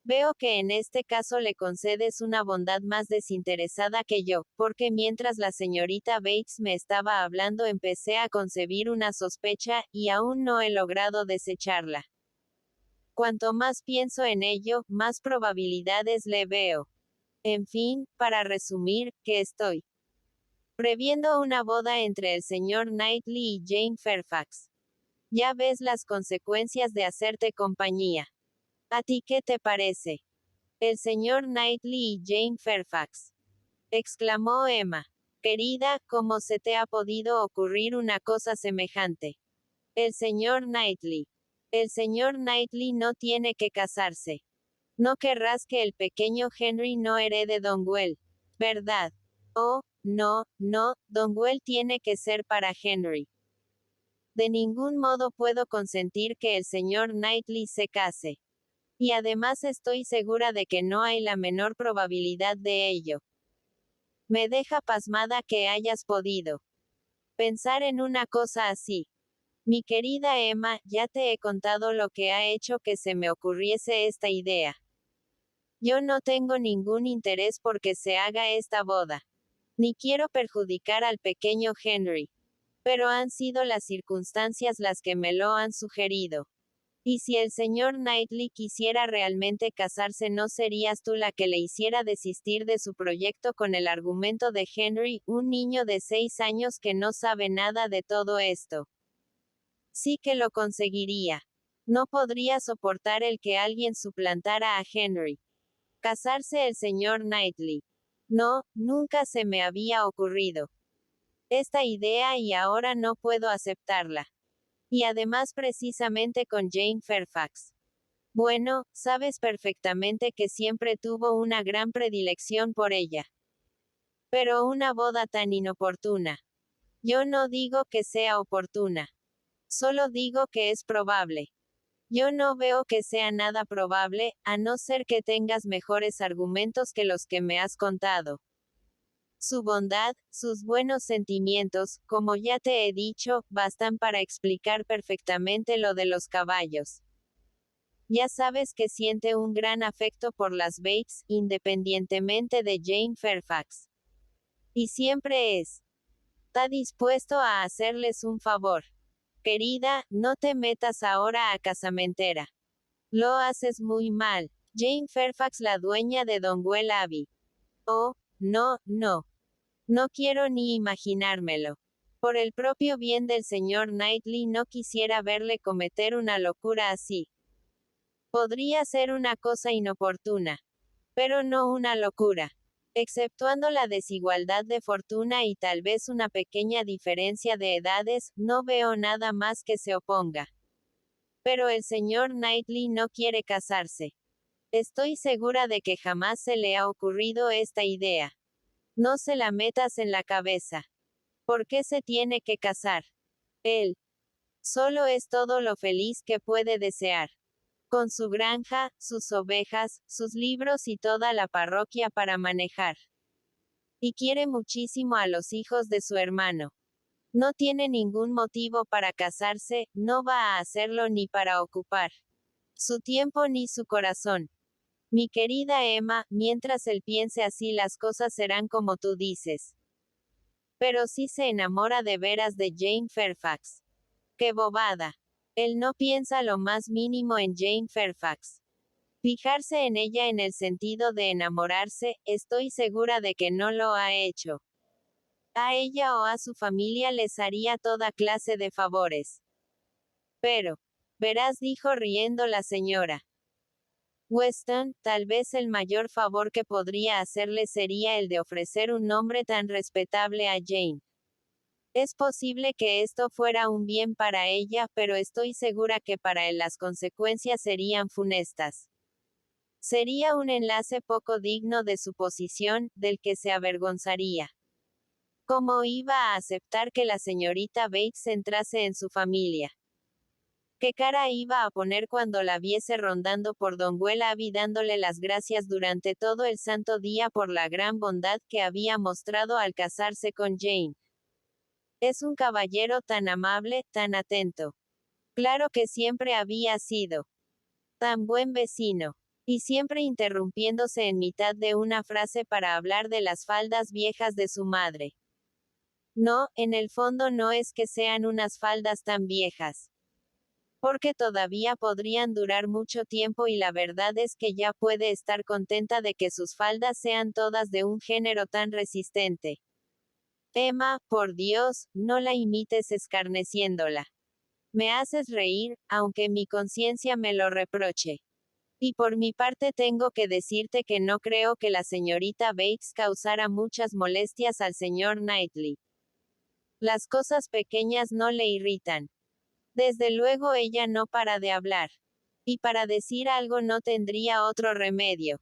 Veo que en este caso le concedes una bondad más desinteresada que yo, porque mientras la señorita Bates me estaba hablando empecé a concebir una sospecha, y aún no he logrado desecharla. Cuanto más pienso en ello, más probabilidades le veo. En fin, para resumir, que estoy previendo una boda entre el señor Knightley y Jane Fairfax. Ya ves las consecuencias de hacerte compañía. ¿A ti qué te parece? El señor Knightley y Jane Fairfax, exclamó Emma. Querida, ¿cómo se te ha podido ocurrir una cosa semejante? El señor Knightley. El señor Knightley no tiene que casarse. No querrás que el pequeño Henry no herede Donwell, ¿verdad? Oh, no, no, Donwell tiene que ser para Henry. De ningún modo puedo consentir que el señor Knightley se case. Y además estoy segura de que no hay la menor probabilidad de ello. Me deja pasmada que hayas podido pensar en una cosa así. Mi querida Emma, ya te he contado lo que ha hecho que se me ocurriese esta idea. Yo no tengo ningún interés por que se haga esta boda. Ni quiero perjudicar al pequeño Henry. Pero han sido las circunstancias las que me lo han sugerido. Y si el señor Knightley quisiera realmente casarse, ¿no serías tú la que le hiciera desistir de su proyecto con el argumento de Henry, un niño de 6 años que no sabe nada de todo esto? Sí que lo conseguiría. No podría soportar el que alguien suplantara a Henry. Casarse el señor Knightley. No, nunca se me había ocurrido esta idea y ahora no puedo aceptarla. Y además precisamente con Jane Fairfax. Bueno, sabes perfectamente que siempre tuvo una gran predilección por ella. Pero una boda tan inoportuna. Yo no digo que sea oportuna. Solo digo que es probable. Yo no veo que sea nada probable, a no ser que tengas mejores argumentos que los que me has contado. Su bondad, sus buenos sentimientos, como ya te he dicho, bastan para explicar perfectamente lo de los caballos. Ya sabes que siente un gran afecto por las Bates, independientemente de Jane Fairfax. Y siempre está dispuesto a hacerles un favor. Querida, no te metas ahora a casamentera. Lo haces muy mal. Jane Fairfax, la dueña de Donwell Abbey. Oh, no, no. No quiero ni imaginármelo. Por el propio bien del señor Knightley no quisiera verle cometer una locura así. Podría ser una cosa inoportuna, pero no una locura. Exceptuando la desigualdad de fortuna y tal vez una pequeña diferencia de edades, no veo nada más que se oponga. Pero el señor Knightley no quiere casarse. Estoy segura de que jamás se le ha ocurrido esta idea. No se la metas en la cabeza. ¿Por qué se tiene que casar? Él solo es todo lo feliz que puede desear. Con su granja, sus ovejas, sus libros y toda la parroquia para manejar. Y quiere muchísimo a los hijos de su hermano. No tiene ningún motivo para casarse, no va a hacerlo ni para ocupar su tiempo ni su corazón. Mi querida Emma, mientras él piense así las cosas serán como tú dices. Pero si se enamora de veras de Jane Fairfax. ¡Qué bobada! Él no piensa lo más mínimo en Jane Fairfax. Fijarse en ella en el sentido de enamorarse, estoy segura de que no lo ha hecho. A ella o a su familia les haría toda clase de favores. Pero, verás, dijo riendo la señora Weston, tal vez el mayor favor que podría hacerle sería el de ofrecer un nombre tan respetable a Jane. Es posible que esto fuera un bien para ella, pero estoy segura que para él las consecuencias serían funestas. Sería un enlace poco digno de su posición, del que se avergonzaría. ¿Cómo iba a aceptar que la señorita Bates entrase en su familia? ¿Qué cara iba a poner cuando la viese rondando por Donwell Abbey dándole las gracias durante todo el santo día por la gran bondad que había mostrado al casarse con Jane? Es un caballero tan amable, tan atento. Claro que siempre había sido tan buen vecino. Y siempre interrumpiéndose en mitad de una frase para hablar de las faldas viejas de su madre. No, en el fondo no es que sean unas faldas tan viejas. porque todavía podrían durar mucho tiempo y la verdad es que ya puede estar contenta de que sus faldas sean todas de un género tan resistente. Emma, por Dios, no la imites escarneciéndola. Me haces reír, aunque mi conciencia me lo reproche. Y por mi parte tengo que decirte que no creo que la señorita Bates causara muchas molestias al señor Knightley. Las cosas pequeñas no le irritan. Desde luego ella no para de hablar. Y para decir algo no tendría otro remedio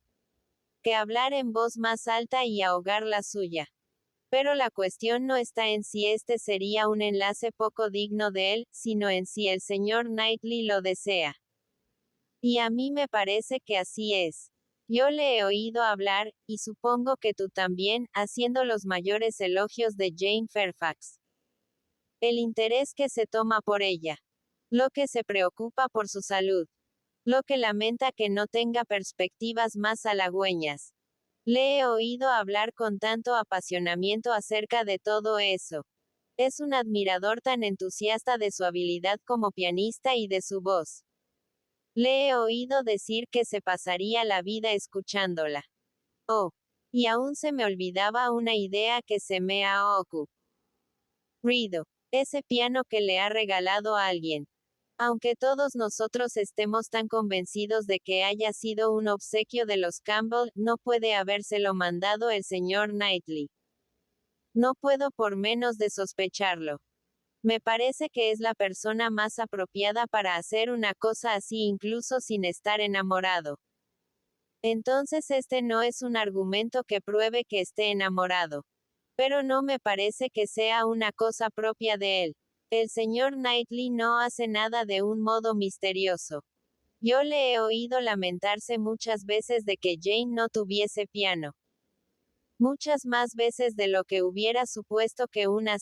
que hablar en voz más alta y ahogar la suya. Pero la cuestión no está en si este sería un enlace poco digno de él, sino en si el señor Knightley lo desea. Y a mí me parece que así es. Yo le he oído hablar, y supongo que tú también, haciendo los mayores elogios de Jane Fairfax. El interés que se toma por ella. Lo que se preocupa por su salud. Lo que lamenta que no tenga perspectivas más halagüeñas. Le he oído hablar con tanto apasionamiento acerca de todo eso. Es un admirador tan entusiasta de su habilidad como pianista y de su voz. Le he oído decir que se pasaría la vida escuchándola. Oh, y aún se me olvidaba una idea que se me ha ocurrido. Ese piano que le ha regalado a alguien. Aunque todos nosotros estemos tan convencidos de que haya sido un obsequio de los Campbell, no puede habérselo mandado el señor Knightley. No puedo por menos de sospecharlo. Me parece que es la persona más apropiada para hacer una cosa así incluso sin estar enamorado. Entonces este no es un argumento que pruebe que esté enamorado. Pero no me parece que sea una cosa propia de él. El señor Knightley no hace nada de un modo misterioso. Yo le he oído lamentarse muchas veces de que Jane no tuviese piano. Muchas más veces de lo que hubiera supuesto que una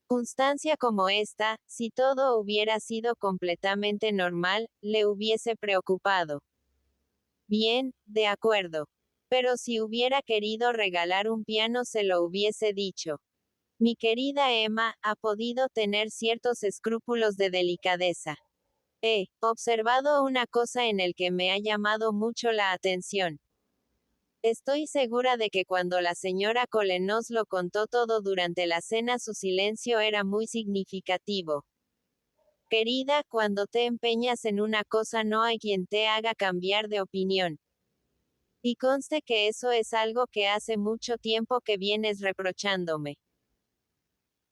circunstancia como esta, si todo hubiera sido completamente normal, le hubiese preocupado. Bien, de acuerdo. Pero si hubiera querido regalar un piano se lo hubiese dicho. Mi querida Emma, ha podido tener ciertos escrúpulos de delicadeza. He observado una cosa en el que me ha llamado mucho la atención. Estoy segura de que cuando la señora Cole nos lo contó todo durante la cena su silencio era muy significativo. Querida, cuando te empeñas en una cosa no hay quien te haga cambiar de opinión. Y conste que eso es algo que hace mucho tiempo que vienes reprochándome.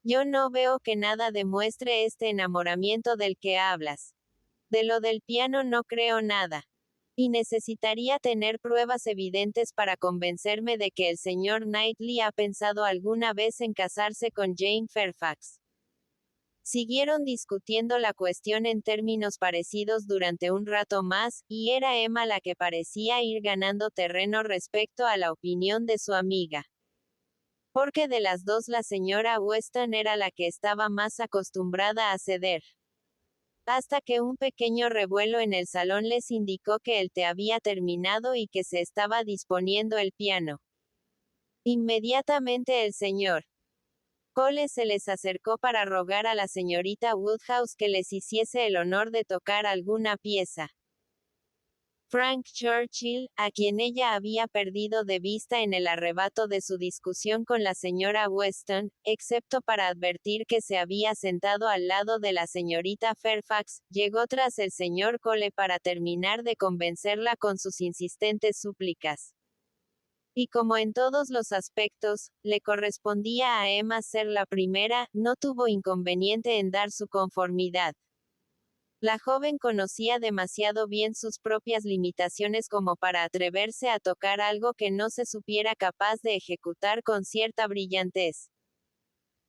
Yo no veo que nada demuestre este enamoramiento del que hablas. De lo del piano no creo nada. Y necesitaría tener pruebas evidentes para convencerme de que el señor Knightley ha pensado alguna vez en casarse con Jane Fairfax. Siguieron discutiendo la cuestión en términos parecidos durante un rato más, y era Emma la que parecía ir ganando terreno respecto a la opinión de su amiga. Porque de las dos la señora Weston era la que estaba más acostumbrada a ceder. Hasta que un pequeño revuelo en el salón les indicó que el té había terminado y que se estaba disponiendo el piano. Inmediatamente el señor Cole se les acercó para rogar a la señorita Woodhouse que les hiciese el honor de tocar alguna pieza. Frank Churchill, a quien ella había perdido de vista en el arrebato de su discusión con la señora Weston, excepto para advertir que se había sentado al lado de la señorita Fairfax, llegó tras el señor Cole para terminar de convencerla con sus insistentes súplicas. Y como en todos los aspectos, le correspondía a Emma ser la primera, no tuvo inconveniente en dar su conformidad. La joven conocía demasiado bien sus propias limitaciones como para atreverse a tocar algo que no se supiera capaz de ejecutar con cierta brillantez.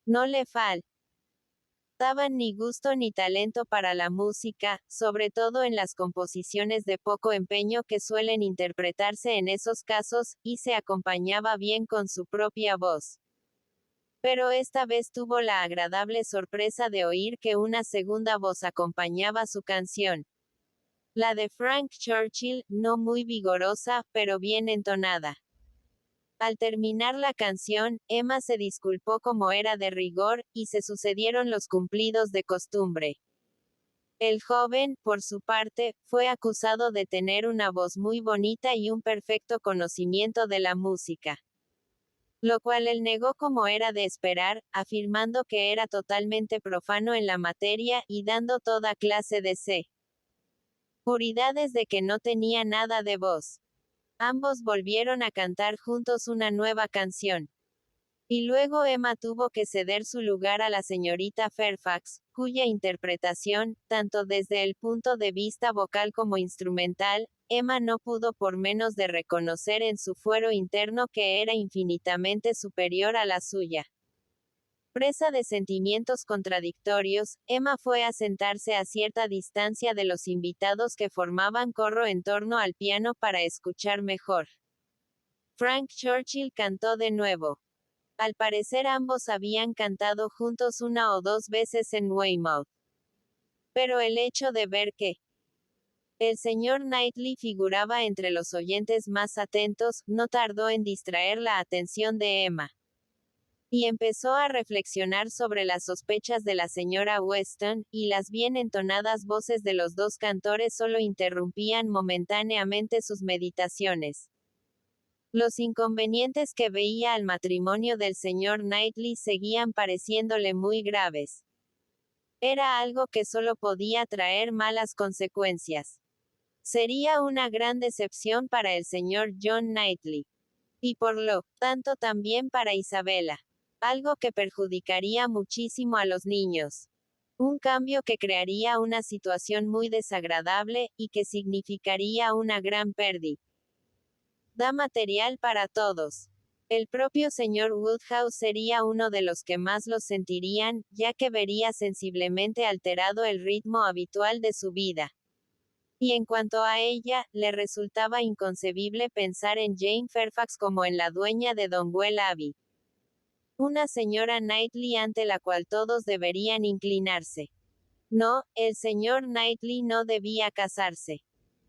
No le faltaban ni gusto ni talento para la música, sobre todo en las composiciones de poco empeño que suelen interpretarse en esos casos, y se acompañaba bien con su propia voz. Pero esta vez tuvo la agradable sorpresa de oír que una segunda voz acompañaba su canción. La de Frank Churchill, no muy vigorosa, pero bien entonada. Al terminar la canción, Emma se disculpó como era de rigor, y se sucedieron los cumplidos de costumbre. El joven, por su parte, fue acusado de tener una voz muy bonita y un perfecto conocimiento de la música, lo cual él negó como era de esperar, afirmando que era totalmente profano en la materia y dando toda clase de seguridades de que no tenía nada de voz. Ambos volvieron a cantar juntos una nueva canción. Y luego Emma tuvo que ceder su lugar a la señorita Fairfax, cuya interpretación, tanto desde el punto de vista vocal como instrumental, Emma no pudo por menos de reconocer en su fuero interno que era infinitamente superior a la suya. Presa de sentimientos contradictorios, Emma fue a sentarse a cierta distancia de los invitados que formaban corro en torno al piano para escuchar mejor. Frank Churchill cantó de nuevo. Al parecer ambos habían cantado juntos una o dos veces en Weymouth. Pero el hecho de ver que el señor Knightley figuraba entre los oyentes más atentos, no tardó en distraer la atención de Emma. Y empezó a reflexionar sobre las sospechas de la señora Weston, y las bien entonadas voces de los dos cantores solo interrumpían momentáneamente sus meditaciones. Los inconvenientes que veía al matrimonio del señor Knightley seguían pareciéndole muy graves. Era algo que solo podía traer malas consecuencias. Sería una gran decepción para el señor John Knightley. Y por lo tanto también para Isabela. Algo que perjudicaría muchísimo a los niños. Un cambio que crearía una situación muy desagradable, y que significaría una gran pérdida. Da material para todos. El propio señor Woodhouse sería uno de los que más los sentirían, ya que vería sensiblemente alterado el ritmo habitual de su vida. Y en cuanto a ella, le resultaba inconcebible pensar en Jane Fairfax como en la dueña de Donwell Abbey. Una señora Knightley ante la cual todos deberían inclinarse. No, el señor Knightley no debía casarse.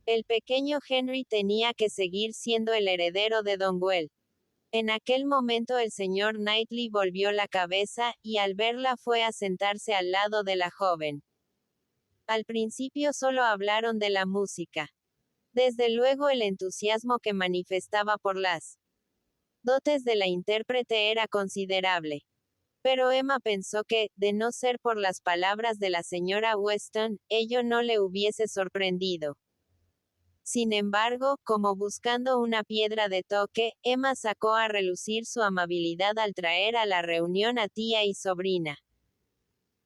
El pequeño Henry tenía que seguir siendo el heredero de Donwell. En aquel momento el señor Knightley volvió la cabeza, y al verla fue a sentarse al lado de la joven. Al principio solo hablaron de la música. Desde luego el entusiasmo que manifestaba por las dotes de la intérprete era considerable. Pero Emma pensó que, de no ser por las palabras de la señora Weston, ello no le hubiese sorprendido. Sin embargo, como buscando una piedra de toque, Emma sacó a relucir su amabilidad al traer a la reunión a tía y sobrina.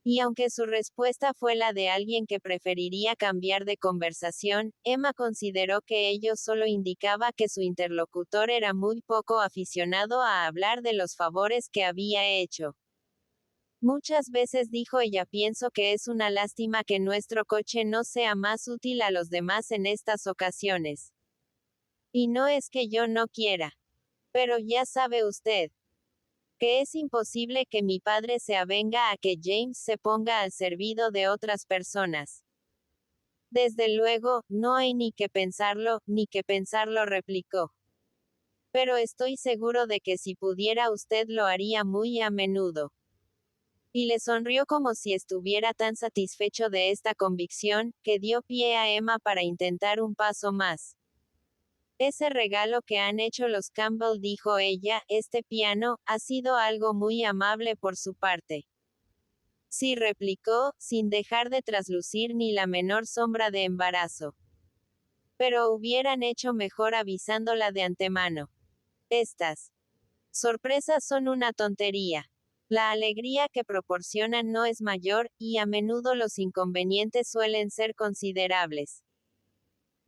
Y aunque su respuesta fue la de alguien que preferiría cambiar de conversación, Emma consideró que ello solo indicaba que su interlocutor era muy poco aficionado a hablar de los favores que había hecho. Muchas veces dijo ella, pienso que es una lástima que nuestro coche no sea más útil a los demás en estas ocasiones. Y no es que yo no quiera. Pero ya sabe usted que es imposible que mi padre se avenga a que James se ponga al servicio de otras personas. Desde luego, no hay ni que pensarlo, replicó. Pero estoy seguro de que si pudiera usted lo haría muy a menudo. Y le sonrió como si estuviera tan satisfecho de esta convicción, que dio pie a Emma para intentar un paso más. Ese regalo que han hecho los Campbell, dijo ella, este piano, ha sido algo muy amable por su parte. Sí, replicó, sin dejar de traslucir ni la menor sombra de embarazo. Pero hubieran hecho mejor avisándola de antemano. Estas sorpresas son una tontería. La alegría que proporcionan no es mayor, y a menudo los inconvenientes suelen ser considerables.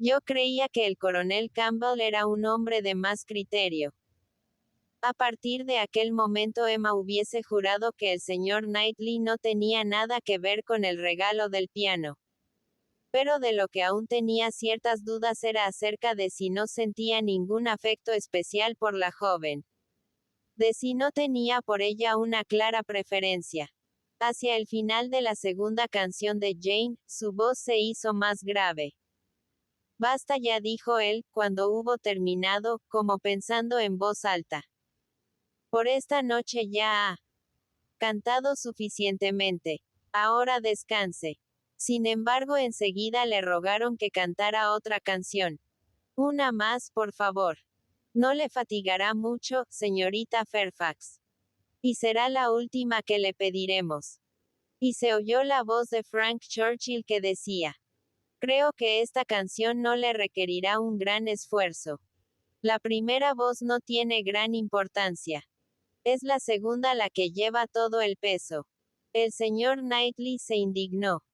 Yo creía que el coronel Campbell era un hombre de más criterio. A partir de aquel momento Emma hubiese jurado que el señor Knightley no tenía nada que ver con el regalo del piano. Pero de lo que aún tenía ciertas dudas era acerca de si no sentía ningún afecto especial por la joven. De si no tenía por ella una clara preferencia. Hacia el final de la segunda canción de Jane, su voz se hizo más grave. Basta ya, dijo él, cuando hubo terminado, como pensando en voz alta. Por esta noche ya ha cantado suficientemente. Ahora descanse. Sin embargo, enseguida le rogaron que cantara otra canción. Una más, por favor. No le fatigará mucho, señorita Fairfax. Y será la última que le pediremos. Y se oyó la voz de Frank Churchill que decía: creo que esta canción no le requerirá un gran esfuerzo. La primera voz no tiene gran importancia. Es la segunda la que lleva todo el peso. El señor Knightley se indignó.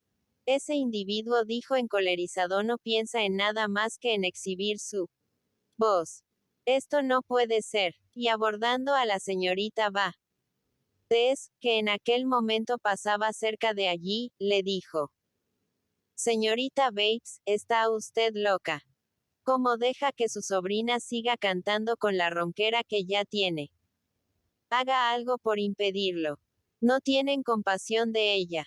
Ese individuo, dijo encolerizado, no piensa en nada más que en exhibir su voz. Esto no puede ser. Y abordando a la señorita Bates, que en aquel momento pasaba cerca de allí, le dijo: señorita Bates, ¿está usted loca? ¿Cómo deja que su sobrina siga cantando con la ronquera que ya tiene? Haga algo por impedirlo. No tienen compasión de ella.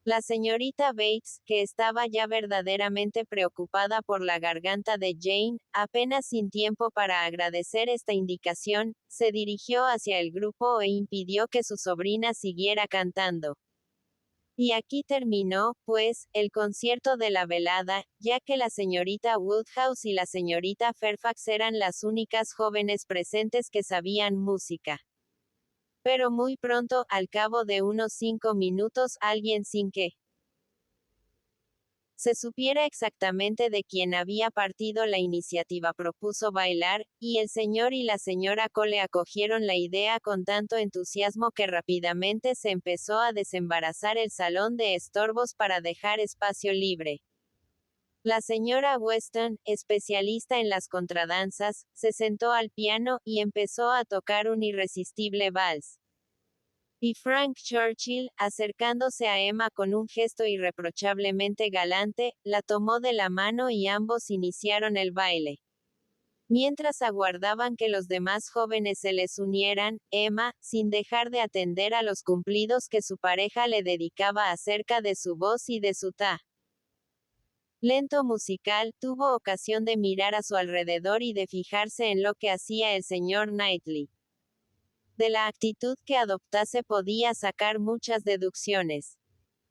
La señorita Bates, que estaba ya verdaderamente preocupada por la garganta de Jane, apenas sin tiempo para agradecer esta indicación, se dirigió hacia el grupo e impidió que su sobrina siguiera cantando. Y aquí terminó, pues, el concierto de la velada, ya que la señorita Woodhouse y la señorita Fairfax eran las únicas jóvenes presentes que sabían música. Pero muy pronto, al cabo de unos 5 minutos, alguien sin que se supiera exactamente de quién había partido la iniciativa propuso bailar, y el señor y la señora Cole acogieron la idea con tanto entusiasmo que rápidamente se empezó a desembarazar el salón de estorbos para dejar espacio libre. La señora Weston, especialista en las contradanzas, se sentó al piano, y empezó a tocar un irresistible vals. Y Frank Churchill, acercándose a Emma con un gesto irreprochablemente galante, la tomó de la mano y ambos iniciaron el baile. Mientras aguardaban que los demás jóvenes se les unieran, Emma, sin dejar de atender a los cumplidos que su pareja le dedicaba acerca de su voz y de su lento musical, tuvo ocasión de mirar a su alrededor y de fijarse en lo que hacía el señor Knightley. De la actitud que adoptase podía sacar muchas deducciones.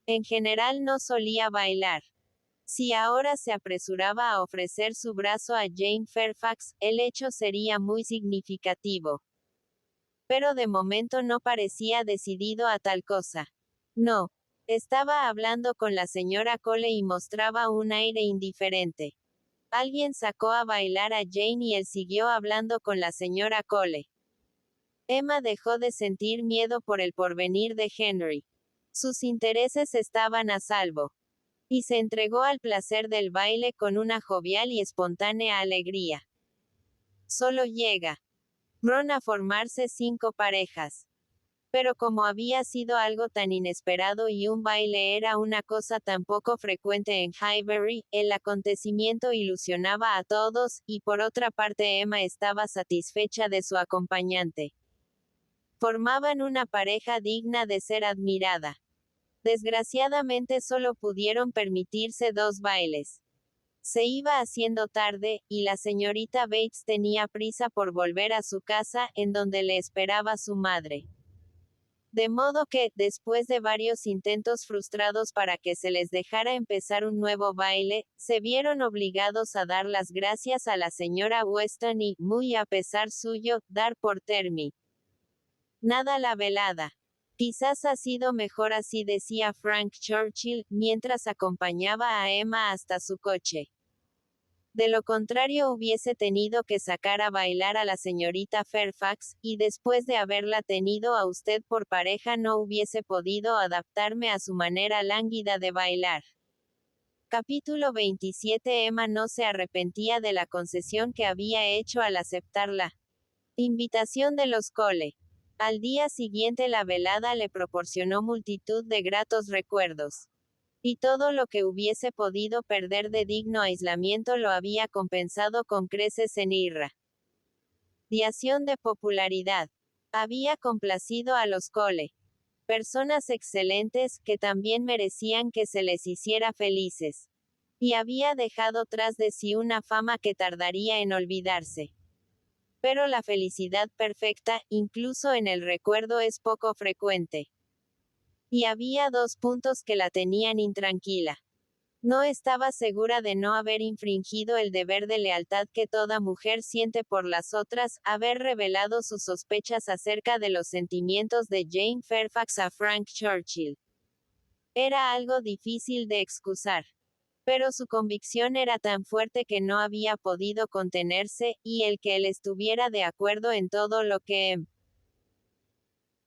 En general no solía bailar. Si ahora se apresuraba a ofrecer su brazo a Jane Fairfax, el hecho sería muy significativo. Pero de momento no parecía decidido a tal cosa. No. Estaba hablando con la señora Cole y mostraba un aire indiferente. Alguien sacó a bailar a Jane y él siguió hablando con la señora Cole. Emma dejó de sentir miedo por el porvenir de Henry. Sus intereses estaban a salvo. Y se entregó al placer del baile con una jovial y espontánea alegría. Solo llega a formarse 5 parejas. Pero como había sido algo tan inesperado y un baile era una cosa tan poco frecuente en Highbury, el acontecimiento ilusionaba a todos, y por otra parte Emma estaba satisfecha de su acompañante. Formaban una pareja digna de ser admirada. Desgraciadamente solo pudieron permitirse 2 bailes. Se iba haciendo tarde, y la señorita Bates tenía prisa por volver a su casa, en donde le esperaba su madre. De modo que, después de varios intentos frustrados para que se les dejara empezar un nuevo baile, se vieron obligados a dar las gracias a la señora Weston y, muy a pesar suyo, dar por terminada la velada. Quizás ha sido mejor así, decía Frank Churchill, mientras acompañaba a Emma hasta su coche. De lo contrario hubiese tenido que sacar a bailar a la señorita Fairfax, y después de haberla tenido a usted por pareja no hubiese podido adaptarme a su manera lánguida de bailar. Capítulo 27. Emma no se arrepentía de la concesión que había hecho al aceptar la invitación de los Cole. Al día siguiente la velada le proporcionó multitud de gratos recuerdos. Y todo lo que hubiese podido perder de digno aislamiento lo había compensado con creces en irradiación de popularidad. Había complacido a los Cole. Personas excelentes, que también merecían que se les hiciera felices. Y había dejado tras de sí una fama que tardaría en olvidarse. Pero la felicidad perfecta, incluso en el recuerdo, es poco frecuente. Y había 2 puntos que la tenían intranquila. No estaba segura de no haber infringido el deber de lealtad que toda mujer siente por las otras, haber revelado sus sospechas acerca de los sentimientos de Jane Fairfax a Frank Churchill. Era algo difícil de excusar. Pero su convicción era tan fuerte que no había podido contenerse, y el que él estuviera de acuerdo en todo lo que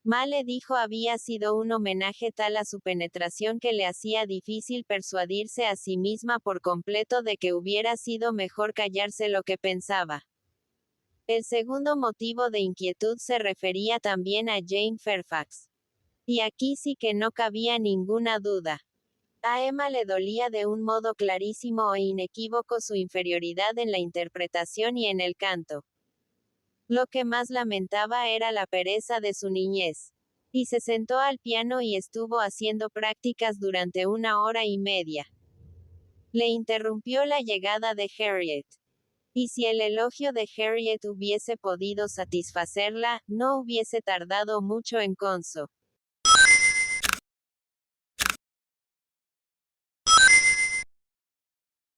Ma le dijo había sido un homenaje tal a su penetración que le hacía difícil persuadirse a sí misma por completo de que hubiera sido mejor callarse lo que pensaba. El segundo motivo de inquietud se refería también a Jane Fairfax. Y aquí sí que no cabía ninguna duda. A Emma le dolía de un modo clarísimo e inequívoco su inferioridad en la interpretación y en el canto. Lo que más lamentaba era la pereza de su niñez. Y se sentó al piano y estuvo haciendo prácticas durante 1 hora y media. Le interrumpió la llegada de Harriet. Y si el elogio de Harriet hubiese podido satisfacerla, no hubiese tardado mucho en Conso.